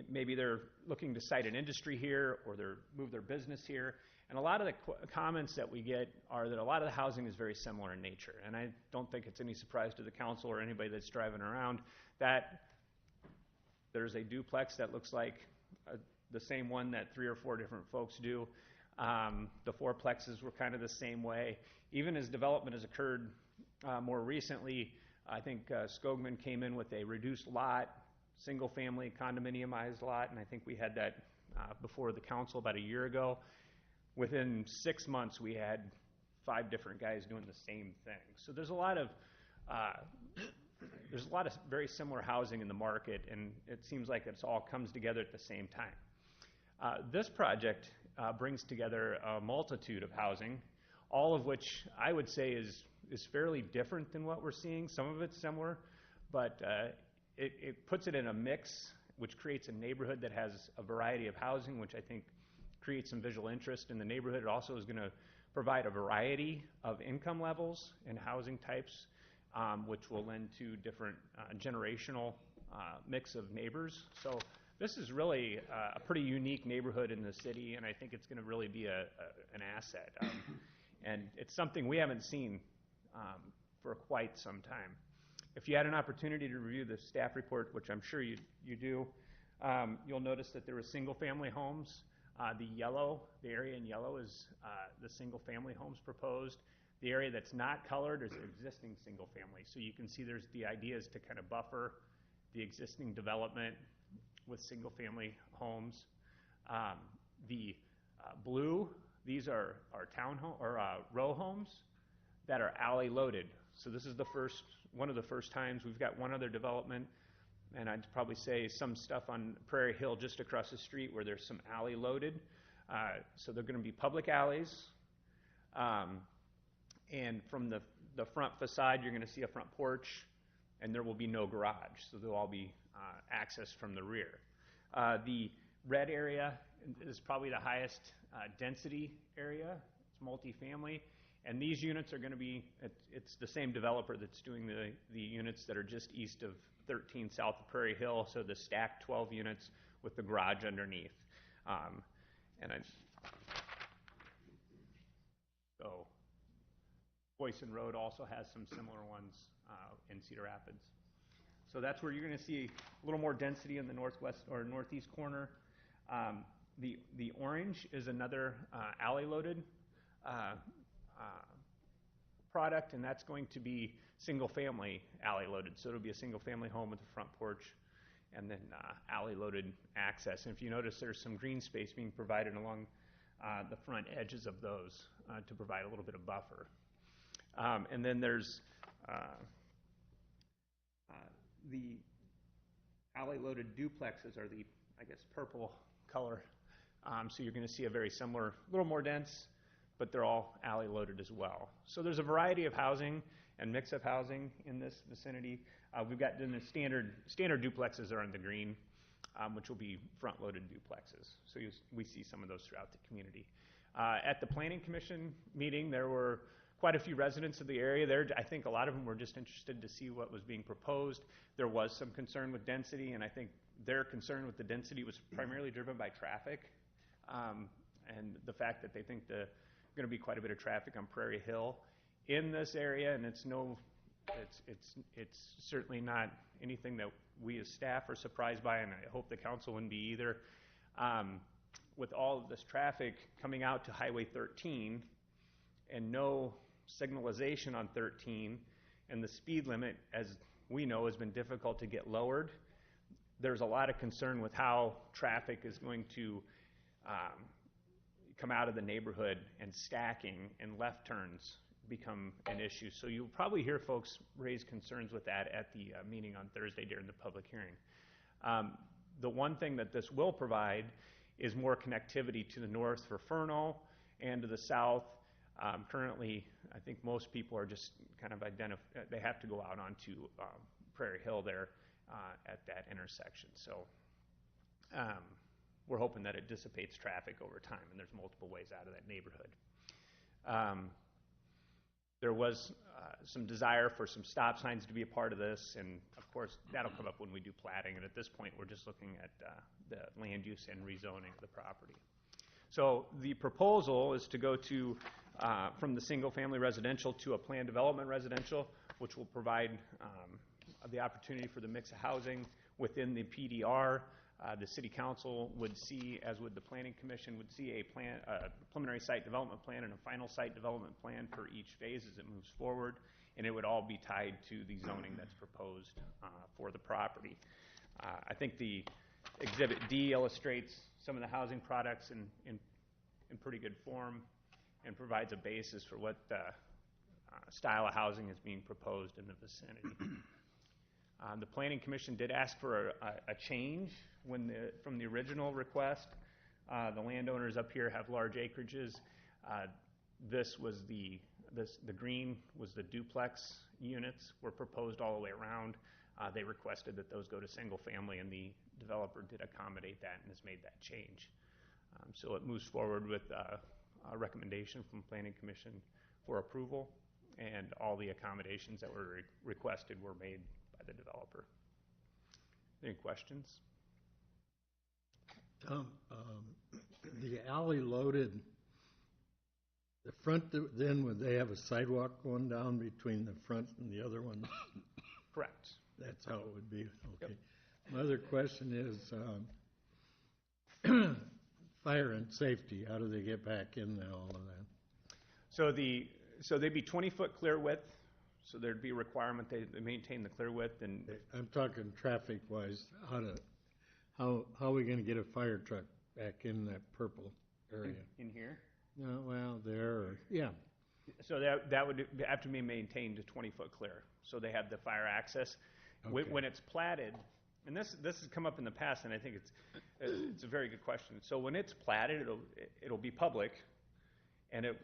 Maybe they're looking to site an industry here, or they're move their business here. And a lot of the comments that we get are that a lot of the housing is very similar in nature. And I don't think it's any surprise to the council or anybody that's driving around that there's a duplex that looks like the same one that 3 or 4 different folks do. The fourplexes were kind of the same way. Even as development has occurred more recently, I think Skogman came in with a reduced lot, single-family condominiumized lot, and I think we had that before the council about a year ago. Within 6 months, we had 5 different guys doing the same thing. So there's a lot of very similar housing in the market, and it seems like it all comes together at the same time. This project brings together a multitude of housing, all of which I would say is fairly different than what we're seeing. Some of it's similar, but it puts it in a mix, which creates a neighborhood that has a variety of housing, which I think creates some visual interest in the neighborhood. It also is going to provide a variety of income levels and housing types, which will lend to different generational mix of neighbors. So this is really a pretty unique neighborhood in the city, and I think it's going to really be an asset. And it's something we haven't seen for quite some time. If you had an opportunity to review the staff report, which I'm sure you do, you'll notice that there were single-family homes. The area in yellow is the single-family homes proposed. The area that's not colored is existing single-family. So you can see there's the ideas to kind of buffer the existing development with single-family homes. The blue, these are townhome or row homes that are alley loaded. So this is one of the first times. We've got one other development, and I'd probably say some stuff on Prairie Hill just across the street where there's some alley loaded. So they're going to be public alleys. And from the front facade, you're going to see a front porch, and there will be no garage. So they'll all be accessed from the rear. The red area is probably the highest density area. It's multifamily. And these units are going to be, it's the same developer that's doing the units that are just east of 13 south of Prairie Hill, so the stacked 12 units with the garage underneath. So Boyson Road also has some similar ones in Cedar Rapids. So that's where you're going to see a little more density in the northwest or northeast corner. The orange is another alley-loaded product, and that's going to be single-family alley-loaded. So it'll be a single-family home with a front porch and then alley-loaded access. And if you notice, there's some green space being provided along the front edges of those to provide a little bit of buffer. And then there's the alley-loaded duplexes are the, I guess, purple color. So you're going to see a very similar, a little more dense, but they're all alley-loaded as well. So there's a variety of housing and mix of housing in this vicinity. We've got the standard duplexes are in the green, which will be front-loaded duplexes. So we see some of those throughout the community. At the Planning Commission meeting, there were quite a few residents of the area there. I think a lot of them were just interested to see what was being proposed. There was some concern with density, and I think their concern with the density was primarily driven by traffic and the fact that they think there's going to be quite a bit of traffic on Prairie Hill in this area, and it's certainly not anything that we as staff are surprised by, and I hope the council wouldn't be either. With all of this traffic coming out to Highway 13 and no signalization on 13, and the speed limit, as we know, has been difficult to get lowered, there's a lot of concern with how traffic is going to come out of the neighborhood, and stacking and left turns become an issue. So you'll probably hear folks raise concerns with that at the meeting on Thursday during the public hearing. The one thing that this will provide is more connectivity to the north for Fernal and to the south. Currently, I think most people are just kind of they have to go out onto Prairie Hill there at that intersection. So we're hoping that it dissipates traffic over time, and there's multiple ways out of that neighborhood. There was some desire for some stop signs to be a part of this, and of course, that'll come up when we do platting, and at this point, we're just looking at the land use and rezoning of the property. So the proposal is to go to, from the single-family residential to a planned development residential, which will provide the opportunity for the mix of housing within the PDR. The City Council would see, as would the Planning Commission, would see a preliminary site development plan and a final site development plan for each phase as it moves forward, and it would all be tied to the zoning that's proposed for the property. I think the Exhibit D illustrates some of the housing products in pretty good form and provides a basis for what style of housing is being proposed in the vicinity. The Planning Commission did ask for a change from the original request. The landowners up here have large acreages. This was the green was the duplex units were proposed all the way around. They requested that those go to single family, and the developer did accommodate that and has made that change. So it moves forward with a recommendation from Planning Commission for approval, and all the accommodations that were requested were made by the developer. Any questions? Tom, the alley loaded, the front, then would they have a sidewalk going down between the front and the other one? Correct. That's how it would be, okay. Yep. My other question is, fire and safety, how do they get back in there, all of that? So they'd be 20-foot clear width, so there'd be a requirement they maintain the clear width. And I'm talking traffic-wise, how are we gonna get a fire truck back in that purple area? in here. No, well, there, or, yeah. So that would have to be maintained to 20-foot clear. So they have the fire access. Okay. When it's platted, and this has come up in the past, and I think it's a very good question. So when it's platted, it'll be public, and it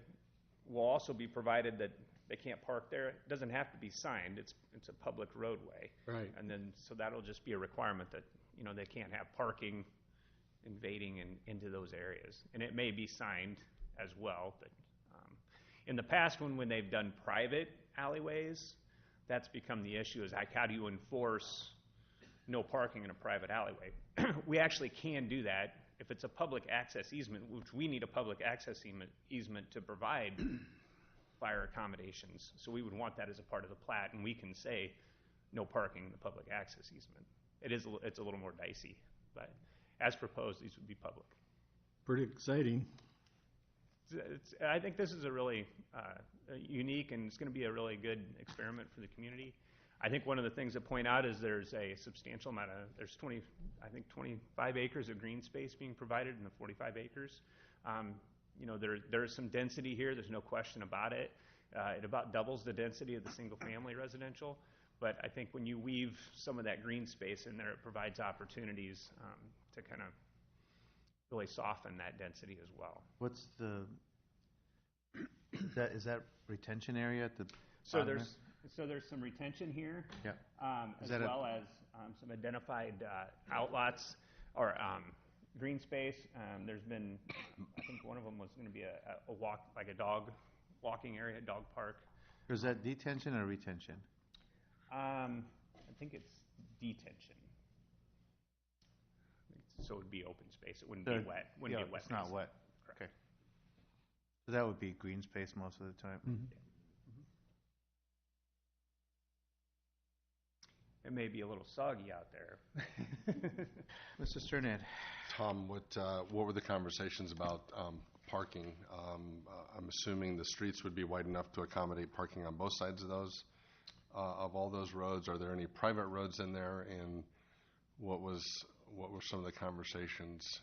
will also be provided that they can't park there. It doesn't have to be signed. It's a public roadway. Right. And then so that'll just be a requirement that they can't have parking invading into those areas, and it may be signed as well. But in the past, when they've done private alleyways, that's become the issue, is like, how do you enforce no parking in a private alleyway? We actually can do that if it's a public access easement, which we need a public access easement to provide fire accommodations. So we would want that as a part of the plat, and we can say no parking in the public access easement. It's a little more dicey, but as proposed, these would be public. Pretty exciting. I think this is a really unique, and it's going to be a really good experiment for the community. I think one of the things to point out is there's a substantial amount of, there's 25 acres of green space being provided in the 45 acres. There's some density here, there's no question about it. It about doubles the density of the single-family residential, but I think when you weave some of that green space in there, it provides opportunities to kind of really soften that density as well. What's is that retention area at the So bottom there's some retention here, Yeah. as well as some identified outlots or green space. There's been, I think one of them was going to be a walk, like a dog walking area, dog park. there? Is that detention or retention? I think it's detention. So it would be open space. It wouldn't be wet. Wouldn't be wet. It's not space. wet. Correct. Okay. So that would be green space most of the time. It may be a little soggy out there. Mr. Sternad. Tom, what were the conversations about parking? I'm assuming the streets would be wide enough to accommodate parking on both sides of those, of all those roads. Are there any private roads in there? And what were some of the conversations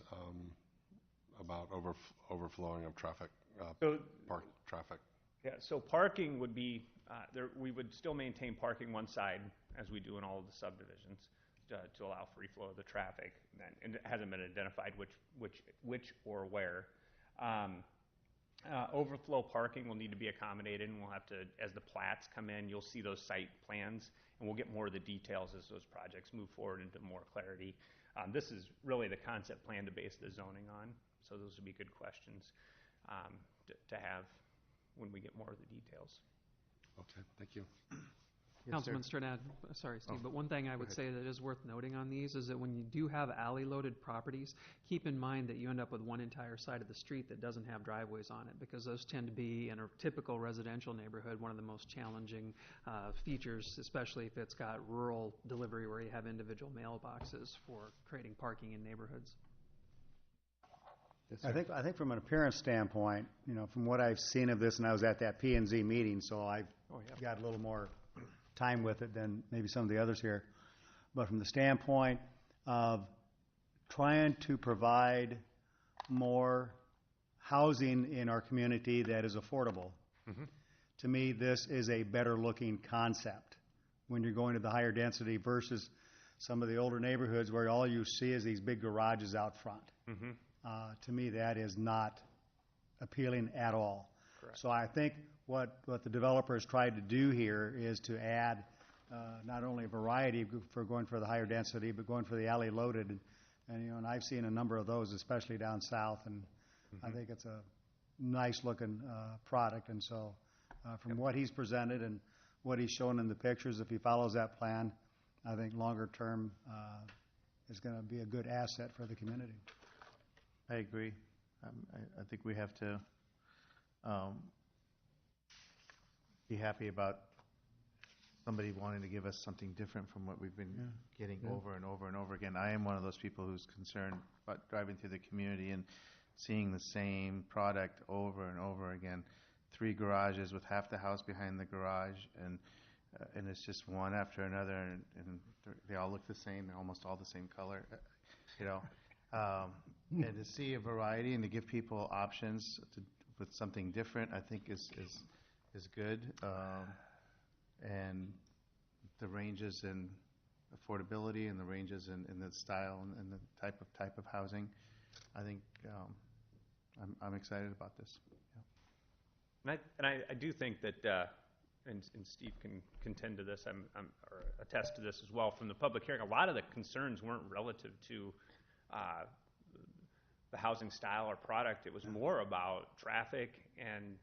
about overflowing of traffic, traffic? Yeah, so parking would be, we would still maintain parking one side, as we do in all of the subdivisions, to allow free flow of the traffic. And it hasn't been identified which or where. Overflow parking will need to be accommodated, and we'll have to, as the plats come in, you'll see those site plans, and we'll get more of the details as those projects move forward into more clarity. This is really the concept plan to base the zoning on, so those would be good questions to have when we get more of the details. Okay, thank you. Councilman Sternad, sorry, Steve, but one thing I would say that is worth noting on these is that when you do have alley-loaded properties, keep in mind that you end up with one entire side of the street that doesn't have driveways on it, because those tend to be, in a typical residential neighborhood, one of the most challenging features, especially if it's got rural delivery where you have individual mailboxes for creating parking in neighborhoods. I think from an appearance standpoint, from what I've seen of this, and I was at that P&Z meeting, so I've got a little more time with it than maybe some of the others here. But from the standpoint of trying to provide more housing in our community that is affordable, to me, this is a better looking concept when you're going to the higher density versus some of the older neighborhoods where all you see is these big garages out front. To me, that is not appealing at all. Correct. So I think what the developers tried to do here is to add not only a variety for going for the higher density, but going for the alley loaded. And I've seen a number of those, especially down south, and I think it's a nice looking product. And so from what he's presented and what he's shown in the pictures, if he follows that plan, I think longer term is going to be a good asset for the community. I agree. I think we have to be happy about somebody wanting to give us something different from what we've been getting over and over and over again. I am one of those people who's concerned about driving through the community and seeing the same product over and over again. 3 garages with half the house behind the garage, and it's just one after another, and they all look the same. They're almost all the same color, and to see a variety and to give people options with something different, I think is good. And the ranges in affordability and the ranges in the style and the type of housing, I think I'm excited about this. And I do think that, and Steve can contend to this, or attest to this as well, from the public hearing, a lot of the concerns weren't relative to the housing style or product. It was more about traffic and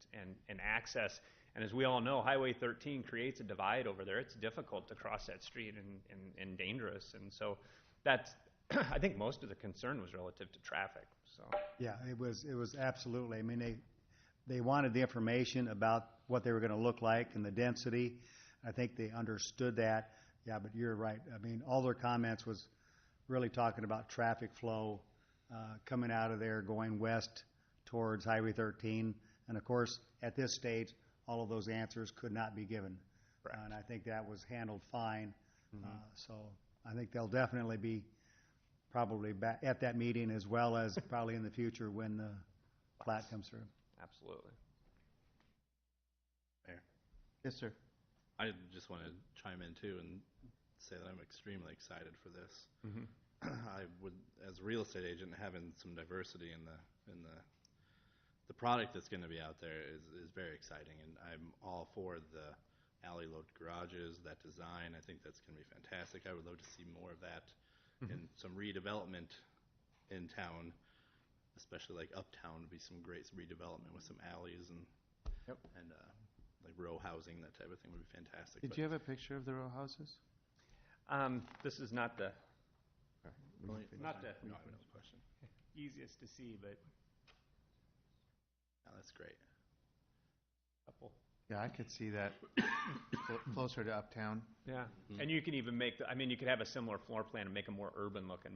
access. And as we all know, Highway 13 creates a divide over there. It's difficult to cross that street and dangerous. And so that's, I think most of the concern was relative to traffic. So yeah, it was absolutely. I mean, they wanted the information about what they were going to look like and the density. I think they understood that. Yeah, but you're right. I mean, all their comments was really talking about traffic flow coming out of there, going west towards Highway 13. And of course, at this stage, all of those answers could not be given. Right. And I think that was handled fine. So I think they'll definitely be probably back at that meeting, as well as probably in the future when the plat comes through. Absolutely. Mayor. Yes, sir. I just want to chime in too and say that I'm extremely excited for this. I would, as a real estate agent, having some diversity in the product that's going to be out there is very exciting, and I'm all for the alley load garages, that design. I think that's going to be fantastic. I would love to see more of that and some redevelopment in town, especially like uptown would be some great redevelopment with some alleys and like row housing, that type of thing would be fantastic. Did you have a picture of the row houses? This is not the question. easiest to see, but That's great. couple. Yeah, I could see that closer to uptown. Yeah, and you can even make, you could have a similar floor plan and make them more urban looking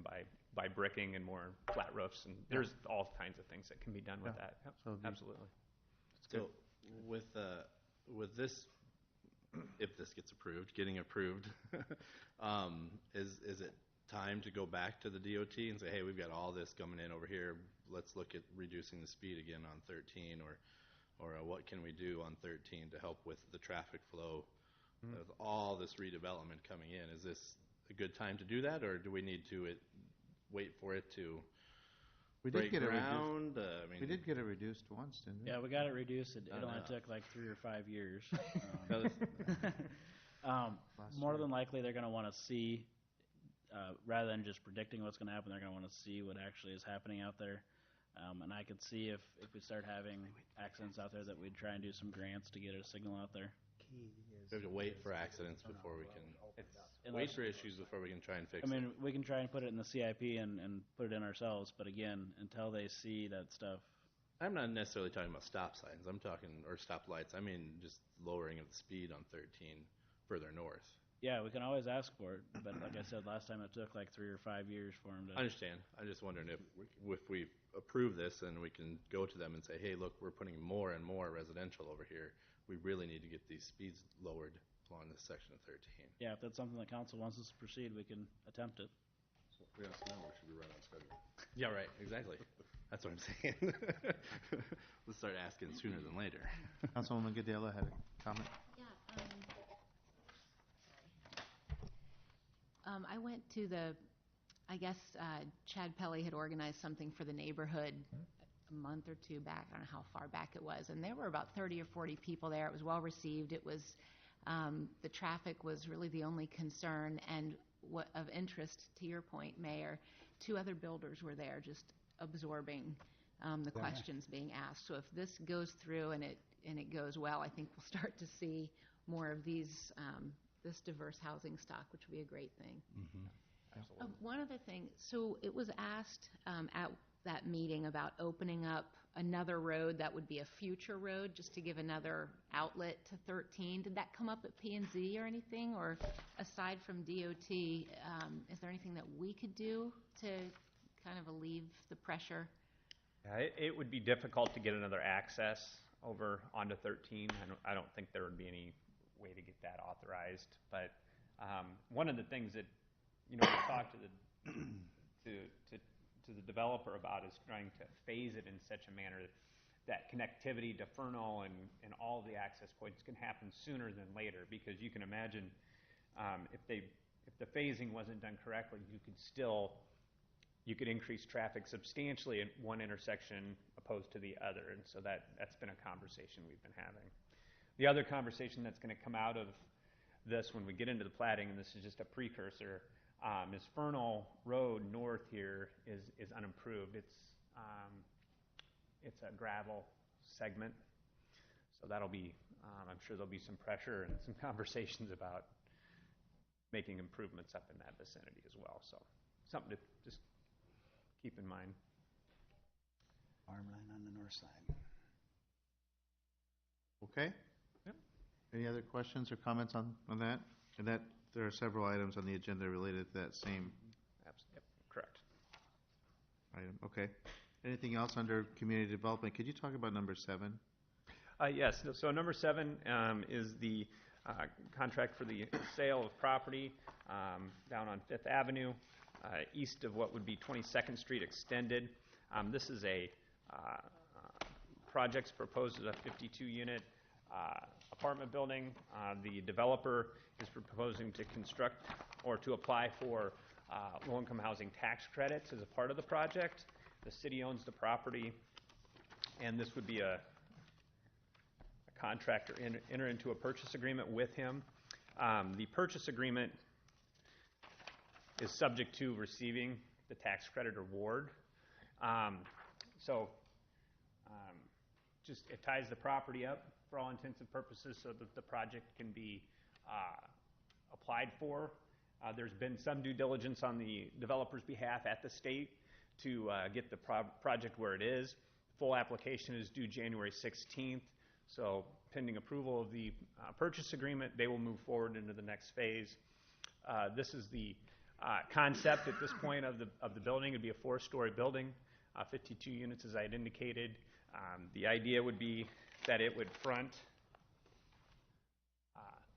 by bricking and more flat roofs, and there's all kinds of things that can be done with that. Yep, So absolutely. So with this, if this gets approved, getting approved, is it time to go back to the DOT and say, hey, we've got all this coming in over here, let's look at reducing the speed again on 13, or what can we do on 13 to help with the traffic flow with all this redevelopment coming in? Is this a good time to do that, or do we need to wait for it to break ground? We did get it reduced once, didn't we? Yeah, we got it reduced. It only took like 3 or 5 years. More than likely, they're going to want to see rather than just predicting what's going to happen, they're going to want to see what actually is happening out there. And I could see if we start having accidents out there that we'd try and do some grants to get a signal out there. We have to wait for accidents before we can, wait for issues before we can try and fix I it. mean, we can try and put it in the CIP and put it in ourselves, but again, until they see that stuff. I'm not necessarily talking about stop signs. I'm talking, or stop lights. I mean, just lowering of the speed on 13 further north. Yeah, we can always ask for it, but like I said last time, it took like 3 or 5 years for them to. I understand. I'm just wondering if we approve this and we can go to them and say, hey, look, we're putting more and more residential over here. We really need to get these speeds lowered along this section of 13. Yeah, if that's something the council wants us to proceed, we can attempt it. Yes, now we should be right on schedule. Yeah, right. Exactly. That's what I'm saying. Let's start asking sooner than later. Councilwoman Gadela had a comment. I went to I guess Chad Pelley had organized something for the neighborhood a month or two back. I don't know how far back it was. And there were about 30 or 40 people there. It was well received. It was, the traffic was really the only concern. And what of interest, to your point, Mayor, 2 other builders were there just absorbing the questions being asked. So if this goes through and it goes well, I think we'll start to see more of these this diverse housing stock, which would be a great thing. Absolutely. One other thing, so it was asked at that meeting about opening up another road that would be a future road, just to give another outlet to 13. Did that come up at P&Z or anything? Or aside from DOT, is there anything that we could do to kind of alleviate the pressure? It would be difficult to get another access over onto 13. I don't think there would be any way to get that authorized. But one of the things that we talked to the developer about is trying to phase it in such a manner that connectivity to Fernal and all the access points can happen sooner than later. Because you can imagine if the phasing wasn't done correctly, you could increase traffic substantially at one intersection opposed to the other. And so that's been a conversation we've been having. The other conversation that's going to come out of this when we get into the platting, and this is just a precursor, is Fernal Road north here is unimproved. It's a gravel segment. So that'll be, I'm sure there'll be some pressure and some conversations about making improvements up in that vicinity as well. So something to just keep in mind. Farmland on the north side. Okay. Yep. Any other questions or comments on that? And that there are several items on the agenda related to that same Yep, correct. item. Okay. Anything else under community development? Could you talk about number 7? Yes. So number 7 is the contract for the sale of property down on 5th Avenue, east of what would be 22nd Street Extended. This is a project's proposed as a 52-unit apartment building. The developer is proposing to construct or to apply for low-income housing tax credits as a part of the project. The city owns the property, and this would be a contractor enter into a purchase agreement with him. The purchase agreement is subject to receiving the tax credit award. Just it ties the property up for all intents and purposes so that the project can be applied for. There's been some due diligence on the developer's behalf at the state to get the project where it is. Full application is due January 16th. So pending approval of the purchase agreement, they will move forward into the next phase. This is the concept at this point of the building. It would be a 4-story building, 52 units as I had indicated. The idea would be that it would front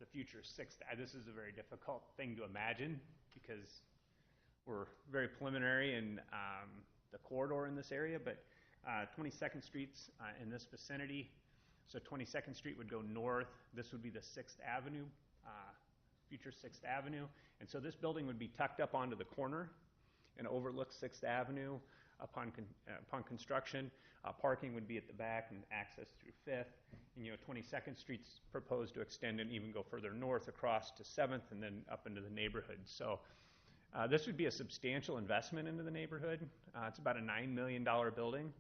the future 6th. This is a very difficult thing to imagine because we're very preliminary in the corridor in this area, but 22nd Street's in this vicinity. So 22nd Street would go north. This would be the 6th Avenue, future 6th Avenue. And so this building would be tucked up onto the corner and overlook 6th Avenue upon construction. Parking would be at the back and access through 5th. And 22nd Street's proposed to extend and even go further north across to 7th and then up into the neighborhood. So This would be a substantial investment into the neighborhood. It's about a $9 million building.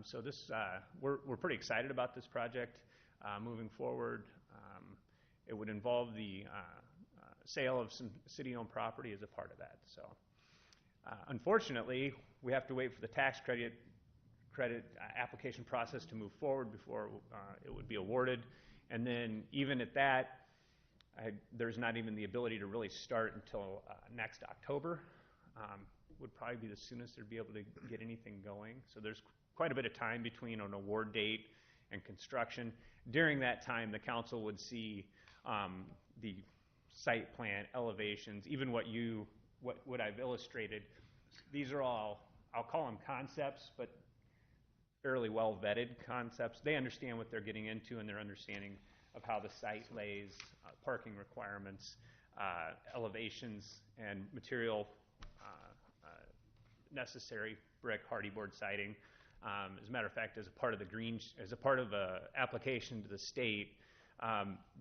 So this, we're pretty excited about this project moving forward. It would involve the sale of some city-owned property as a part of that. So unfortunately, we have to wait for the tax credit application process to move forward before it would be awarded. And then even at that, there's not even the ability to really start until next October. Would probably be the soonest they'd be able to get anything going. So there's quite a bit of time between an award date and construction. During that time, the council would see the site plan, elevations, even what I've illustrated. These are all, I'll call them concepts, but fairly well vetted concepts. They understand what they're getting into, and their understanding of how the site lays, parking requirements, elevations, and material necessary, brick, hardy board siding. As a matter of fact, as a part of the application to the state,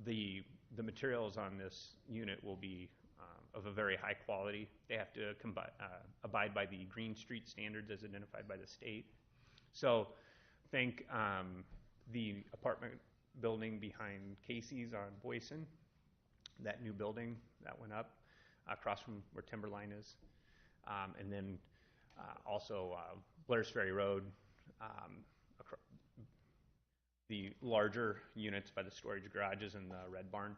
the materials on this unit will be of a very high quality. They have to abide by the Green Street standards as identified by the state. So think the apartment building behind Casey's on Boyson, that new building that went up across from where Timberline is. And then also Blair's Ferry Road, the larger units by the storage garages and the Red Barn.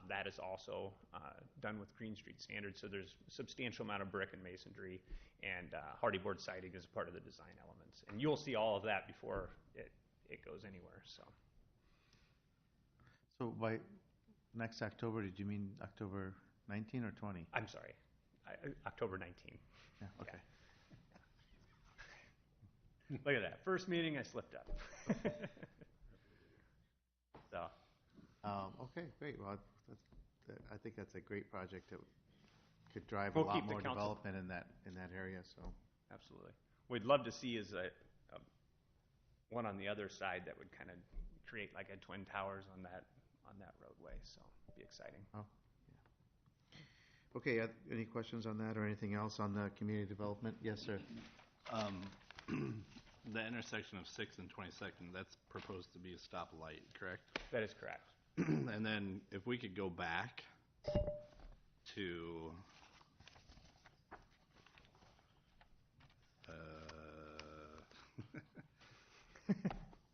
That is also done with Green Street standards, so there's a substantial amount of brick and masonry, and hardy board siding is part of the design elements. And you'll see all of that before it goes anywhere. So by next October, did you mean October 19 or 20? I'm sorry, October 19. Yeah, okay. Yeah. Look at that. First meeting, I slipped up. So. Okay, great. Well, I think that's a great project that could drive a lot more development in that area. So absolutely, we'd love to see is a one on the other side that would kind of create like a twin towers on that roadway. So it'd be exciting. Oh, yeah. Okay. Any questions on that or anything else on the community development? Yes, sir. The intersection of 6th and 22nd, that's proposed to be a stoplight, correct? That is correct. And then if we could go back to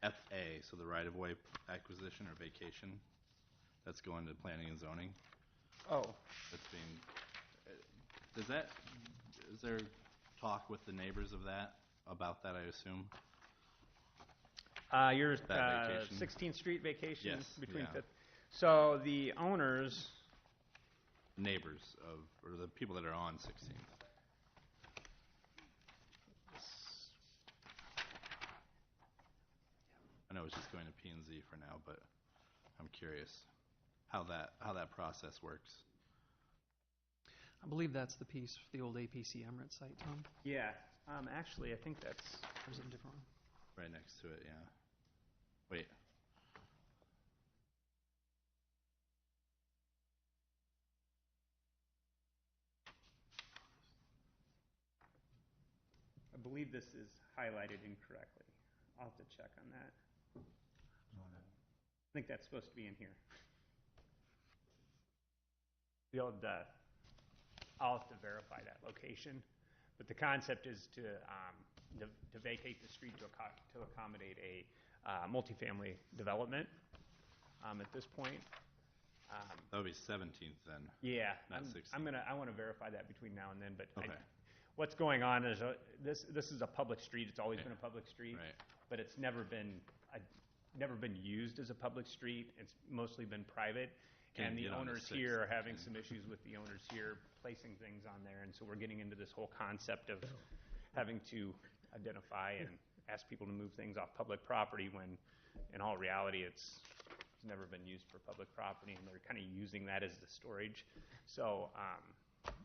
FA, so the right-of-way acquisition or vacation, that's going to planning and zoning. Oh. That's being, is there talk with the neighbors of that, about that, I assume? Your 16th Street vacation, yes, between yeah. 5th. So the owners, neighbors or the people that are on 16th. I know it's just going to P&Z for now, but I'm curious how that process works. I believe that's the piece for the old APC Emirates site, Tom. Yeah. Actually, I think that's. Or is it a different one? Right next to it, yeah. Wait. I believe this is highlighted incorrectly. I'll have to check on that. I think that's supposed to be in here. The old, I'll have to verify that location, but the concept is to vacate the street to accommodate a multifamily development at this point. That would be 17th then. Yeah, not 16th. I want to verify that between now and then. But okay. What's going on is this is a public street. It's always been a public street, right. But it's never been used as a public street. It's mostly been private. And the owners here are having some issues with the owners here placing things on there, and so we're getting into this whole concept of having to identify and ask people to move things off public property when, in all reality, it's never been used for public property, and they're kind of using that as the storage. So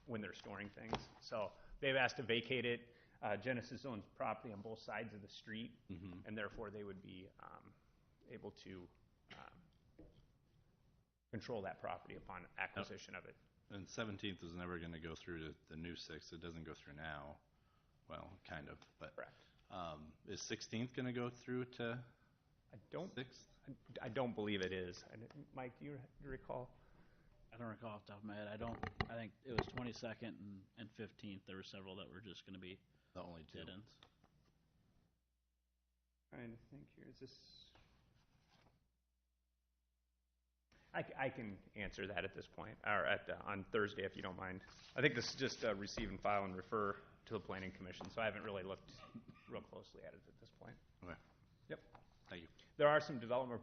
when they're storing things, so they've asked to vacate it. Genesis owns property on both sides of the street, and therefore they would be able to control that property upon acquisition of it. And 17th is never going to go through to the new 6th. It doesn't go through now. Well, kind of, but Correct. Is 16th going to go through to I don't 6th? I don't believe it is. Mike, do you recall? I don't recall off the top of my head. I think it was 22nd and 15th. There were several that were just going to be The only two. dead ends. Trying to think here. Is this? I can answer that at this point, or on Thursday if you don't mind. I think this is just receive and file and refer to the Planning Commission, so I haven't really looked real closely at it at this point. Okay. Yep. Thank you. There are some development.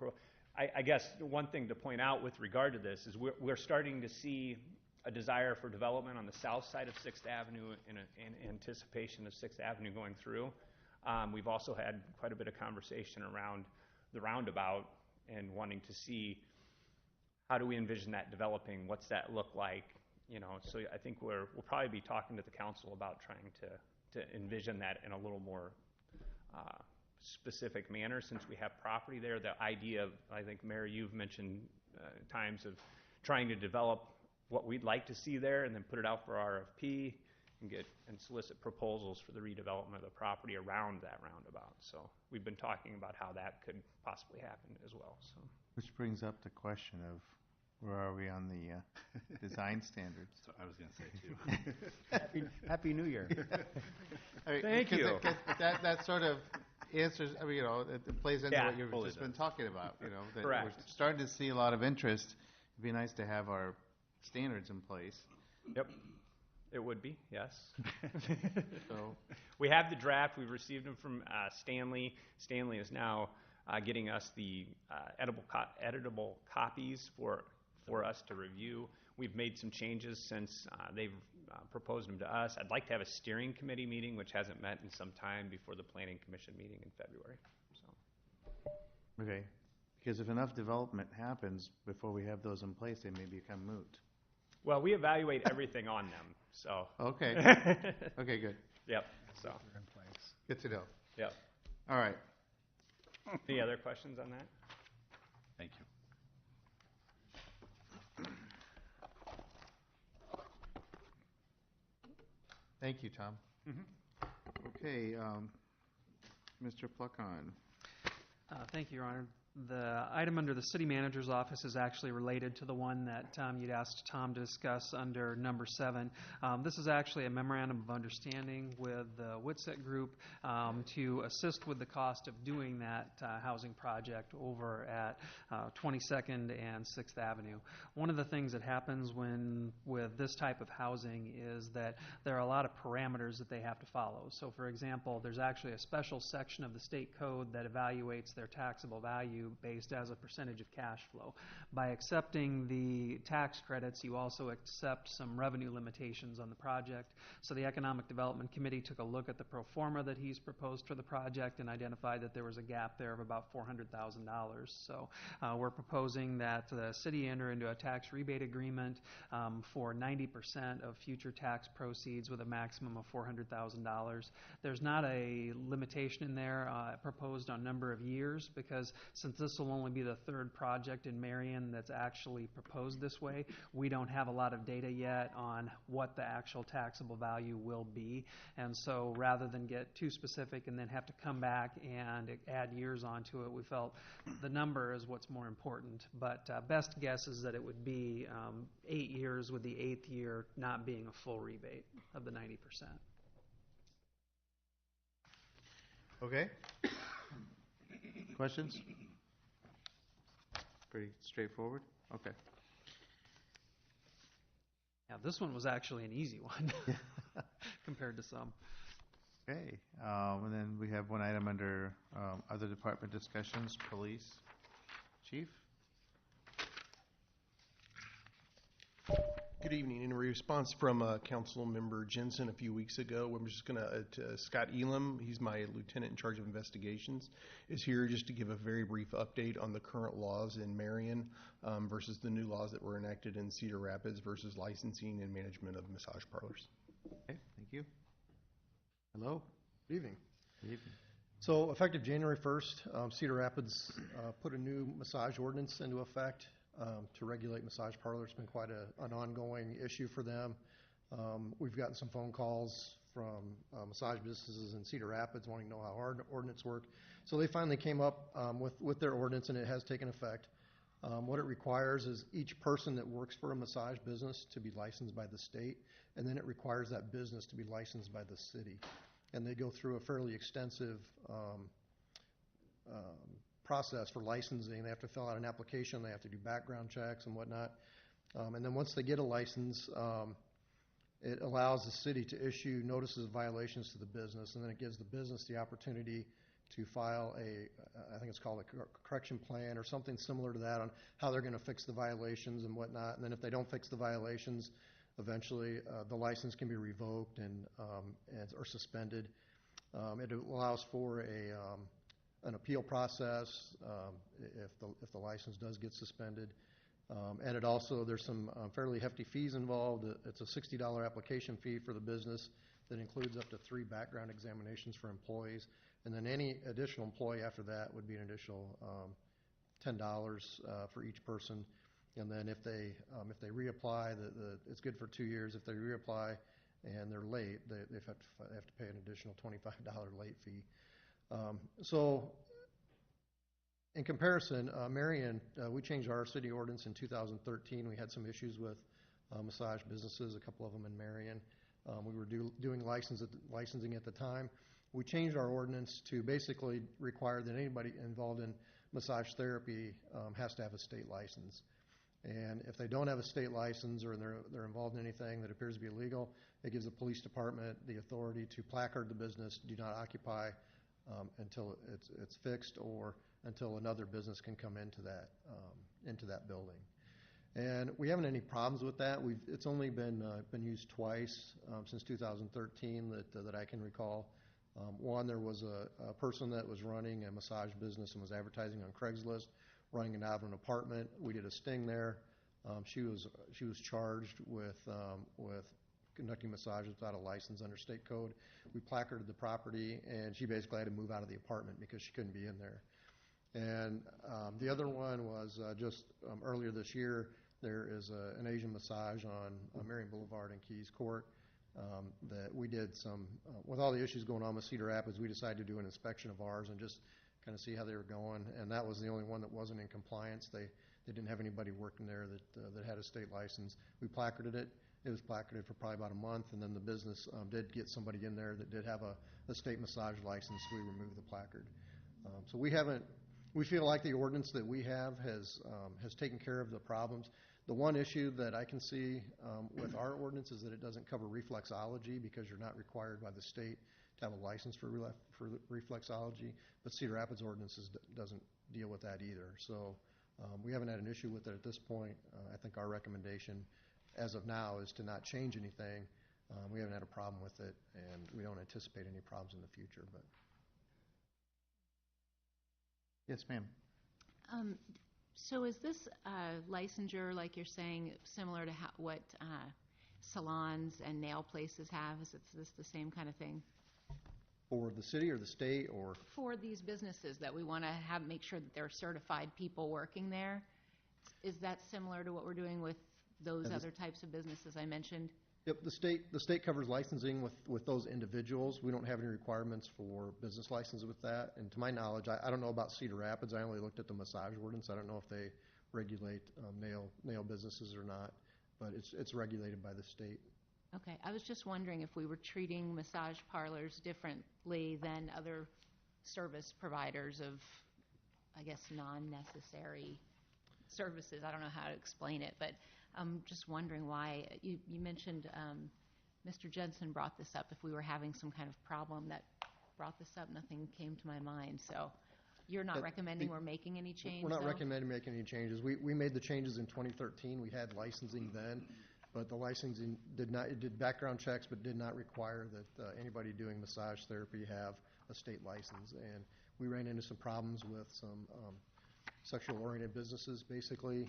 I guess one thing to point out with regard to this is we're starting to see a desire for development on the south side of 6th Avenue in anticipation of 6th Avenue going through. We've also had quite a bit of conversation around the roundabout and wanting to see how do we envision that developing, what's that look like, so I think we'll probably be talking to the council about trying to envision that in a little more specific manner since we have property there. The idea of, I think, Mary, you've mentioned times of trying to develop what we'd like to see there and then put it out for RFP and solicit proposals for the redevelopment of the property around that roundabout. So we've been talking about how that could possibly happen as well. So. Which brings up the question of where are we on the design standards? So I was going to say too. Happy New Year. Thank you. That sort of answers, it plays into what you've just been talking about, that Correct. we're starting to see a lot of interest. It'd be nice to have our standards in place. Yep. It would be, yes. So we have the draft. We've received them from Stanley. Stanley is now getting us the editable copies for us to review. We've made some changes since they've proposed them to us. I'd like to have a steering committee meeting, which hasn't met in some time, before the Planning Commission meeting in February. So. Okay, because if enough development happens before we have those in place, they may become moot. Well, we evaluate everything on them, so. Okay. Okay, good. Yep. So. Good to know. Yep. All right. Any other questions on that? Thank you. Thank you, Tom. Okay, Mr. Pluckon. Thank you, Your Honor. The item under the city manager's office is actually related to the one that you'd asked Tom to discuss under number 7. This is actually a memorandum of understanding with the Whitsett Group to assist with the cost of doing that housing project over at 22nd and 6th Avenue. One of the things that happens with this type of housing is that there are a lot of parameters that they have to follow. So, for example, there's actually a special section of the state code that evaluates their taxable value based as a percentage of cash flow. By accepting the tax credits, you also accept some revenue limitations on the project. So the Economic Development Committee took a look at the pro forma that he's proposed for the project and identified that there was a gap there of about $400,000. So we're proposing that the city enter into a tax rebate agreement for 90% of future tax proceeds with a maximum of $400,000. There's not a limitation in there proposed on number of years, because since this will only be the 3rd project in Marion that's actually proposed this way, we don't have a lot of data yet on what the actual taxable value will be. And so rather than get too specific and then have to come back and add years onto it, we felt the number is what's more important. But best guess is that it would be 8 years, with the 8th year not being a full rebate of the 90%. Okay. Questions? Pretty straightforward? Okay. Yeah, this one was actually an easy one compared to some. Okay. And then we have one item under other department discussions, police. Chief? Good evening. In response from Council Member Jensen a few weeks ago, we're just going to Scott Elam, he's my lieutenant in charge of investigations, is here just to give a very brief update on the current laws in Marion versus the new laws that were enacted in Cedar Rapids versus licensing and management of massage parlors. Okay, thank you. Hello? Good evening. Good evening. So effective January 1st, Cedar Rapids put a new massage ordinance into effect. to regulate massage parlors. It's been quite an ongoing issue for them. We've gotten some phone calls from massage businesses in Cedar Rapids wanting to know how our ordinance work. So they finally came up with their ordinance, and it has taken effect. What it requires is each person that works for a massage business to be licensed by the state, and then it requires that business to be licensed by the city. And they go through a fairly extensive process for licensing. They have to fill out an application, they have to do background checks and whatnot. And then once they get a license, it allows the city to issue notices of violations to the business, and then it gives the business the opportunity to file I think it's called a correction plan or something similar to that on how they're going to fix the violations and whatnot. And then if they don't fix the violations, eventually the license can be revoked or suspended. It allows for an appeal process if the license does get suspended. And it also, there's some fairly hefty fees involved. It's a $60 application fee for the business that includes up to 3 background examinations for employees. And then any additional employee after that would be an additional $10 for each person. And then if they reapply, it's good for 2 years. If they reapply and they're late, they have to pay an additional $25 late fee. So in comparison, Marion, we changed our city ordinance in 2013. We had some issues with massage businesses, a couple of them in Marion. We were doing licensing at the time. We changed our ordinance to basically require that anybody involved in massage therapy has to have a state license. And if they don't have a state license or they're involved in anything that appears to be illegal, it gives the police department the authority to placard the business, do not occupy until it's fixed or until another business can come into that building. And we haven't any problems with that. It's only been used twice since 2013 that I can recall. One, there was a person that was running a massage business and was advertising on Craigslist, running it out of an apartment. We did a sting there. She was charged with conducting massages without a license under state code. We placarded the property, and she basically had to move out of the apartment because she couldn't be in there. And the other one was just earlier this year. There is an Asian massage on Marion Boulevard and Keys Court that we did some, with all the issues going on with Cedar Rapids, we decided to do an inspection of ours and just kind of see how they were going. And that was the only one that wasn't in compliance. They didn't have anybody working there that had a state license. We placarded it. It was placarded for probably about a month, and then the business did get somebody in there that did have a state massage license. We removed the placard. So we feel like the ordinance that we have has taken care of the problems. The one issue that I can see with our ordinance is that it doesn't cover reflexology because you're not required by the state to have a license for reflexology, but Cedar Rapids ordinances doesn't deal with that either. So we haven't had an issue with it at this point. I think our recommendation as of now is to not change anything. We haven't had a problem with it, and we don't anticipate any problems in the future. But Yes, ma'am. So is this licensure, like you're saying, similar to what salons and nail places have? Is this the same kind of thing? for the city or the state or? For these businesses that we want to make sure that they're certified people working there, is that similar to what we're doing with those other types of businesses I mentioned? Yep, the state covers licensing with those individuals. We don't have any requirements for business licenses with that. And to my knowledge, I don't know about Cedar Rapids. I only looked at the massage ordinance. I don't know if they regulate nail businesses or not, but it's regulated by the state. Okay, I was just wondering if we were treating massage parlors differently than other service providers of, I guess, non-necessary services. I don't know how to explain it, but I'm just wondering why. You mentioned Mr. Jensen brought this up. If we were having some kind of problem that brought this up, nothing came to my mind. So you're not recommending we're making any change? We're not recommending making any changes. We made the changes in 2013. We had licensing then, but the licensing it did background checks, but did not require that anybody doing massage therapy have a state license. And we ran into some problems with some sexual-oriented businesses, basically,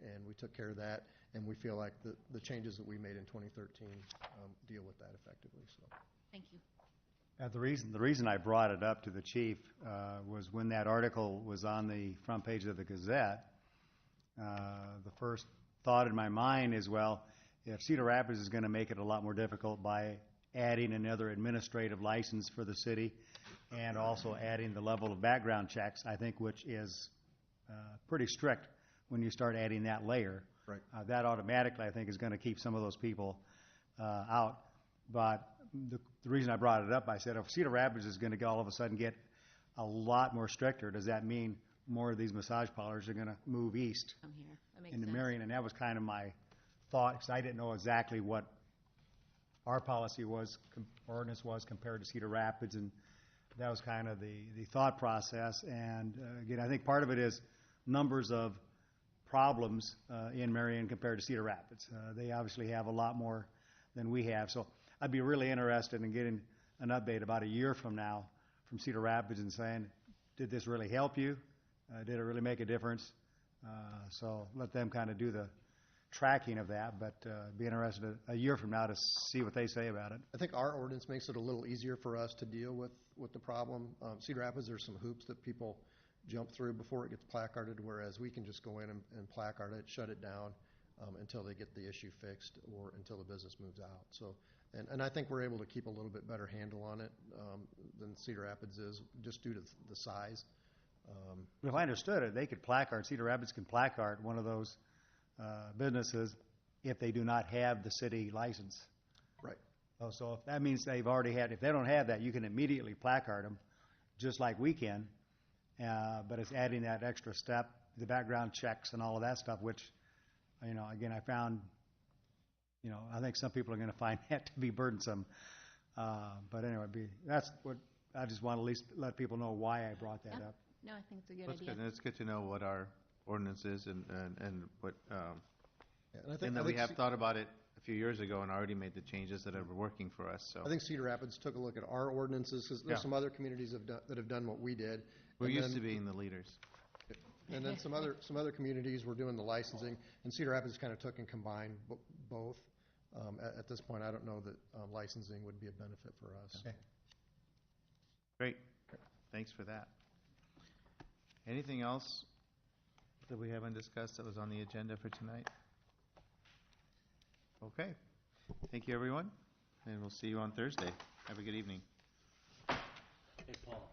and we took care of that. And we feel like the changes that we made in 2013 deal with that effectively. So, thank you. The reason I brought it up to the chief was when that article was on the front page of the Gazette, The first thought in my mind is, well, if Cedar Rapids is going to make it a lot more difficult by adding another administrative license for the city and also adding the level of background checks, I think, which is pretty strict when you start adding that layer. Right. That automatically, I think, is going to keep some of those people out. But the reason I brought it up, I said, if Cedar Rapids is going to all of a sudden get a lot more stricter, does that mean more of these massage parlors are going to move east Come here. That makes into sense. Marion? And that was kind of my thought, because I didn't know exactly what our policy was, ordinance was compared to Cedar Rapids, and that was kind of the thought process. And again, I think part of it is numbers of problems in Marion compared to Cedar Rapids. They obviously have a lot more than we have. So I'd be really interested in getting an update about a year from now from Cedar Rapids and saying, did this really help you? Did it really make a difference? So let them kind of do the tracking of that, but be interested a year from now to see what they say about it. I think our ordinance makes it a little easier for us to deal with the problem. Cedar Rapids, there's some hoops that people jump through before it gets placarded, whereas we can just go in and placard it, shut it down until they get the issue fixed or until the business moves out. So, and I think we're able to keep a little bit better handle on it than Cedar Rapids is, just due to the size. If I understood it, they could placard, Cedar Rapids can placard one of those businesses if they do not have the city license. Right. So if that means they've already had, if they don't have that, you can immediately placard them, just like we can. But it's adding that extra step, the background checks and all of that stuff, which, again, I found, I think some people are going to find that to be burdensome. But anyway, that's what I just want to at least let people know why I brought that up. No, I think it's a good That's idea. good. And it's good to know what our ordinance is and what, and that we have thought about it a few years ago and already made the changes that are working for us. So I think Cedar Rapids took a look at our ordinances, because there's some other communities that have done what we did. we're And used then- to being the leaders. And then some other communities were doing the licensing, and Cedar Rapids kind of took and combined both. At this point, I don't know that licensing would be a benefit for us. Okay. Great. Thanks for that. Anything else that we haven't discussed that was on the agenda for tonight? Okay. Thank you, everyone, and we'll see you on Thursday. Have a good evening. Hey, Paul.